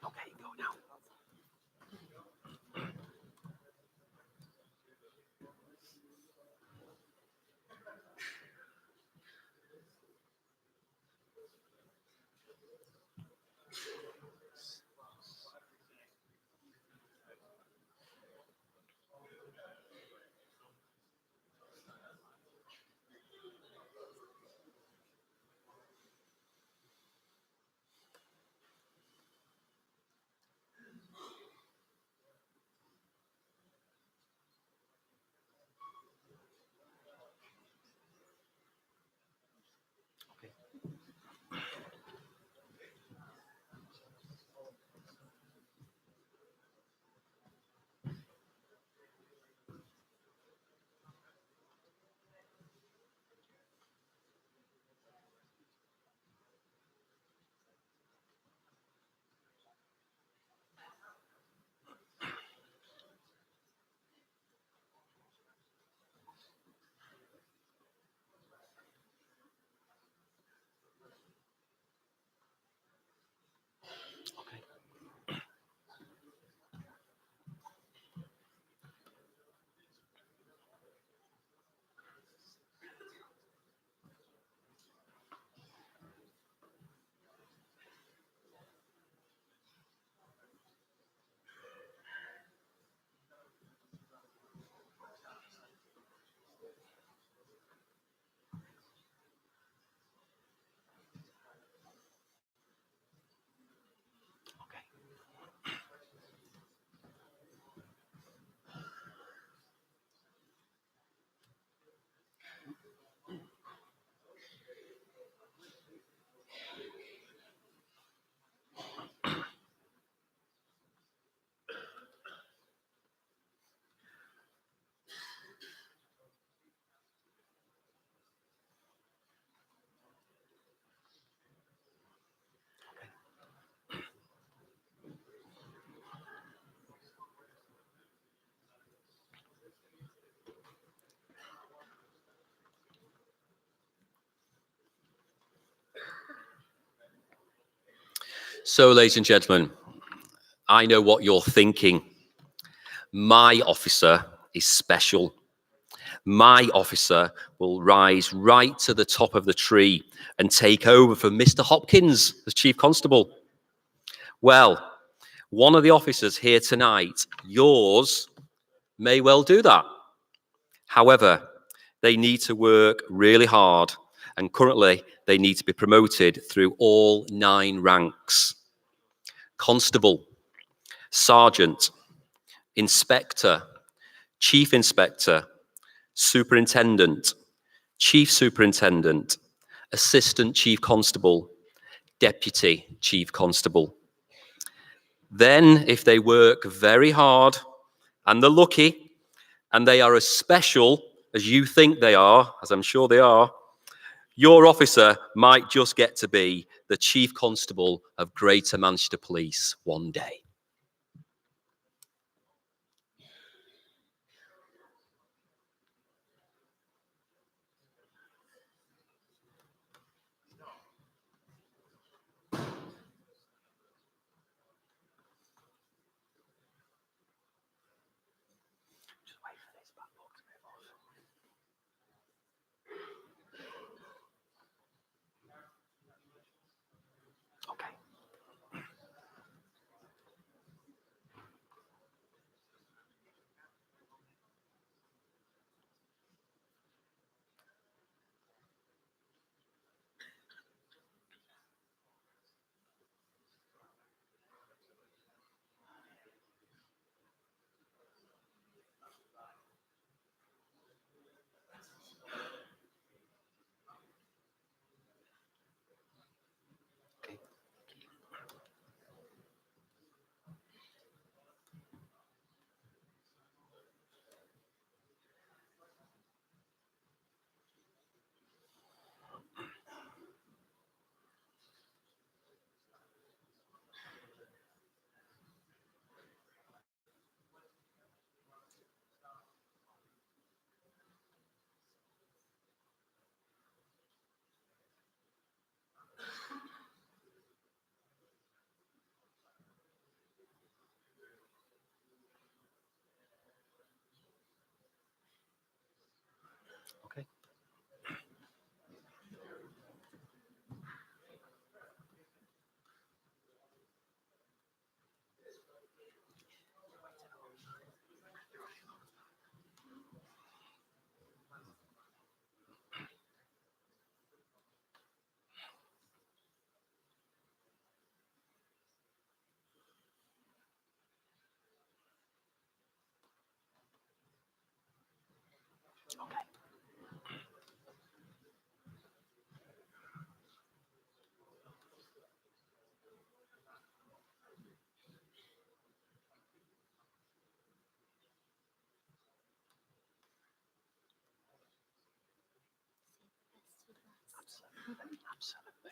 Okay, go now. So, ladies and gentlemen, I know what you're thinking. My officer is special. My officer will rise right to the top of the tree and take over from Mr. Hopkins as Chief Constable. Well, one of the officers here tonight, yours, may well do that. However, they need to work really hard, and currently they need to be promoted through all 9 ranks. Constable, Sergeant, Inspector, Chief Inspector, Superintendent, Chief Superintendent, Assistant Chief Constable, Deputy Chief Constable. Then, if they work very hard and they're lucky and they are as special as you think they are, as I'm sure they are, your officer might just get to be the Chief Constable of Greater Manchester Police one day. Okay. Okay. Absolutely.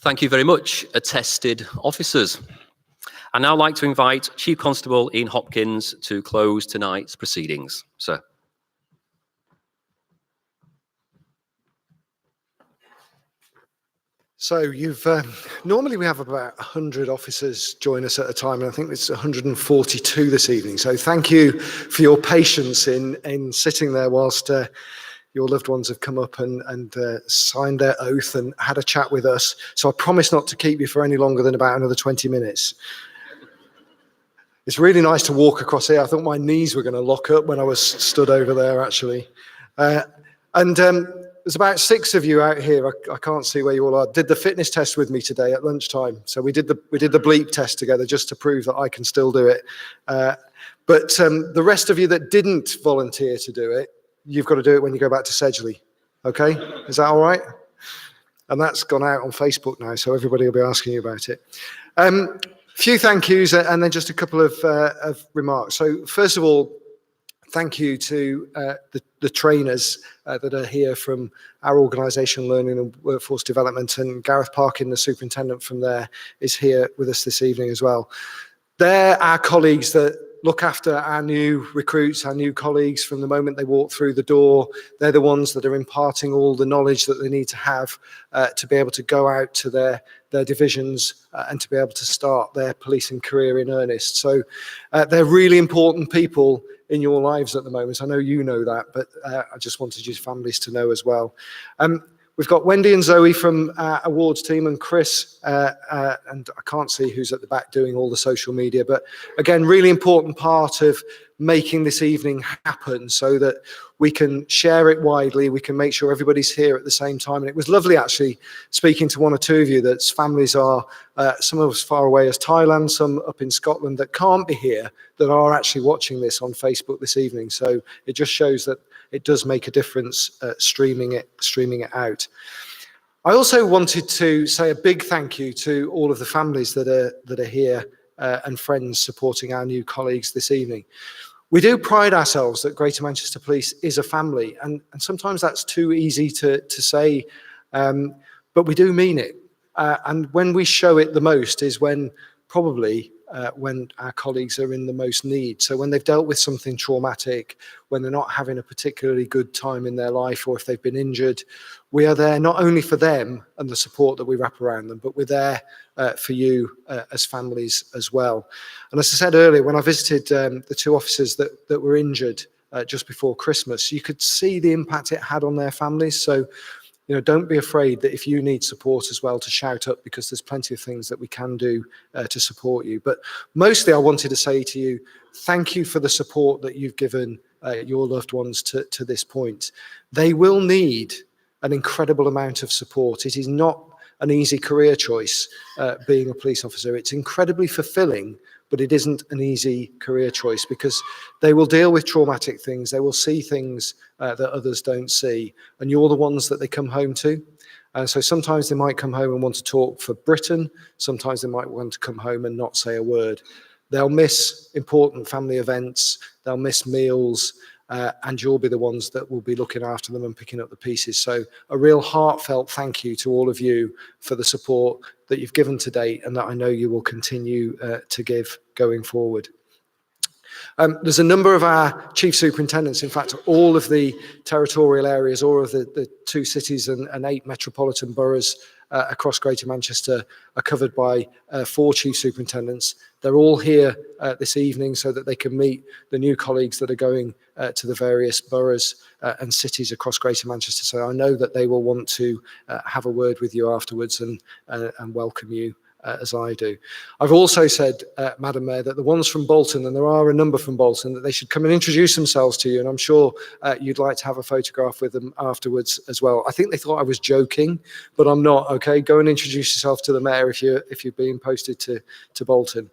Thank you very much, attested officers. I'd now like to invite Chief Constable Ian Hopkins to close tonight's proceedings. Sir. So you've normally we have about 100 officers join us at a time, and I think it's 142 this evening. So thank you for your patience in sitting there whilst your loved ones have come up and signed their oath and had a chat with us. So I promise not to keep you for any longer than about another 20 minutes. It's really nice to walk across here. I thought my knees were going to lock up when I was stood over there, actually. There's about 6 of you out here. I can't see where you all are. Did the fitness test with me today at lunchtime. So we did the bleep test together just to prove that I can still do it. But the rest of you that didn't volunteer to do it, you've got to do it when you go back to Sedgley. Okay? Is that all right? And that's gone out on Facebook now, so everybody will be asking you about it. Few thank yous and then just a couple of remarks. So first of all, thank you to the trainers that are here from our organisation, Learning and Workforce Development, and Gareth Parkin, the superintendent from there, is here with us this evening as well. They're our colleagues that look after our new recruits, our new colleagues from the moment they walk through the door. They're the ones that are imparting all the knowledge that they need to have to be able to go out to their divisions and to be able to start their policing career in earnest. So they're really important people in your lives at the moment. I know you know that, but I just wanted your families to know as well. We've got Wendy and Zoe from our awards team, and Chris, and I can't see who's at the back doing all the social media, but again, really important part of making this evening happen so that we can share it widely, we can make sure everybody's here at the same time. And it was lovely actually speaking to one or two of you that's families are, some of us far away as Thailand, some up in Scotland that can't be here, that are actually watching this on Facebook this evening. So it just shows that it does make a difference streaming it out. I also wanted to say a big thank you to all of the families that are here and friends supporting our new colleagues this evening. We do pride ourselves that Greater Manchester Police is a family, and sometimes that's too easy to say, but we do mean it. And when we show it the most is when probably when our colleagues are in the most need. So when they've dealt with something traumatic, when they're not having a particularly good time in their life, or if they've been injured, we are there not only for them and the support that we wrap around them, but we're there for you as families as well. And as I said earlier, when I visited the two officers that were injured just before Christmas, you could see the impact it had on their families. So, don't be afraid that if you need support as well, to shout up, because there's plenty of things that we can do to support you. But mostly I wanted to say to you, thank you for the support that you've given your loved ones to this point. They will need an incredible amount of support. It is not an easy career choice, being a police officer. It's incredibly fulfilling, but it isn't an easy career choice, because they will deal with traumatic things. They will see things that others don't see, and you're the ones that they come home to. And so sometimes they might come home and want to talk for Britain. Sometimes they might want to come home and not say a word. They'll miss important family events. They'll miss meals. And you'll be the ones that will be looking after them and picking up the pieces. So a real heartfelt thank you to all of you for the support that you've given to date, and that I know you will continue to give going forward. There's a number of our chief superintendents, in fact, all of the territorial areas, all of the 2 cities and 8 metropolitan boroughs across Greater Manchester are covered by 4 chief superintendents. They're all here this evening so that they can meet the new colleagues that are going to the various boroughs and cities across Greater Manchester. So I know that they will want to have a word with you afterwards and welcome you as I do. I've also said, Madam Mayor, that the ones from Bolton, and there are a number from Bolton, that they should come and introduce themselves to you, and I'm sure you'd like to have a photograph with them afterwards as well. I think they thought I was joking, but I'm not. Okay, go and introduce yourself to the Mayor if you're being posted to Bolton.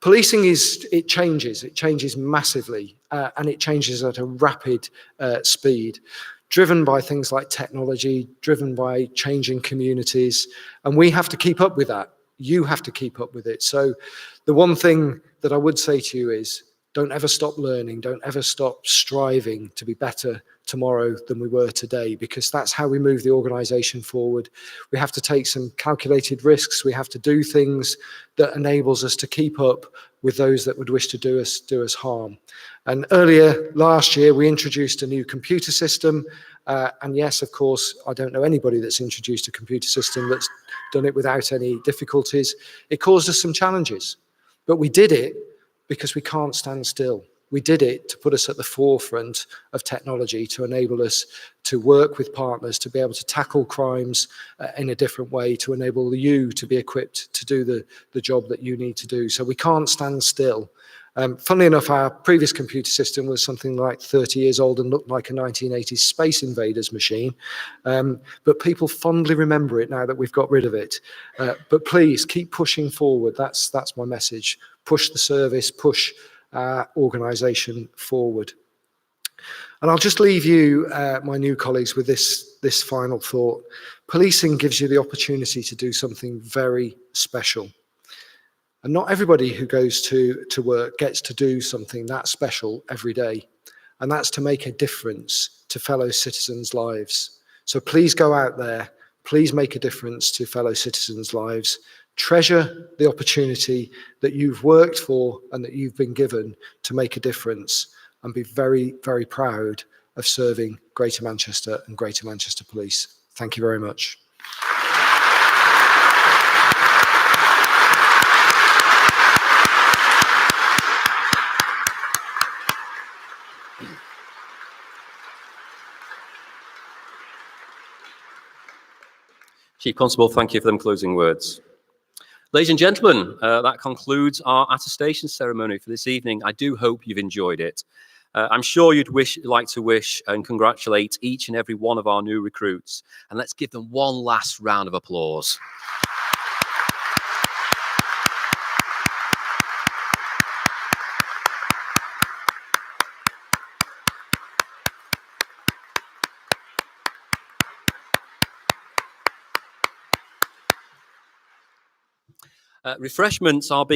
Policing it changes massively, and it changes at a rapid speed, driven by things like technology, driven by changing communities, and we have to keep up with that. You have to keep up with it. So the one thing that I would say to you is, don't ever stop learning, don't ever stop striving to be better tomorrow than we were today, because that's how we move the organisation forward. We have to take some calculated risks. We have to do things that enables us to keep up with those that would wish to do us harm. And earlier last year, we introduced a new computer system. And yes, of course, I don't know anybody that's introduced a computer system that's done it without any difficulties. It caused us some challenges, but we did it because we can't stand still. We did it to put us at the forefront of technology, to enable us to work with partners, to be able to tackle crimes in a different way, to enable you to be equipped to do the job that you need to do. So we can't stand still. Funnily enough, our previous computer system was something like 30 years old and looked like a 1980s Space Invaders machine. But people fondly remember it now that we've got rid of it. But please keep pushing forward. That's my message. Push the service, push our organisation forward. And I'll just leave you, my new colleagues, with this final thought. Policing gives you the opportunity to do something very special. And not everybody who goes to work gets to do something that special every day. And that's to make a difference to fellow citizens' lives. So please go out there. Please make a difference to fellow citizens' lives. Treasure the opportunity that you've worked for and that you've been given to make a difference, and be very, very proud of serving Greater Manchester and Greater Manchester Police. Thank you very much. Chief Constable, thank you for them closing words. Ladies and gentlemen, that concludes our attestation ceremony for this evening. I do hope you've enjoyed it. I'm sure you'd like to wish and congratulate each and every one of our new recruits. And let's give them one last round of applause. Refreshments are being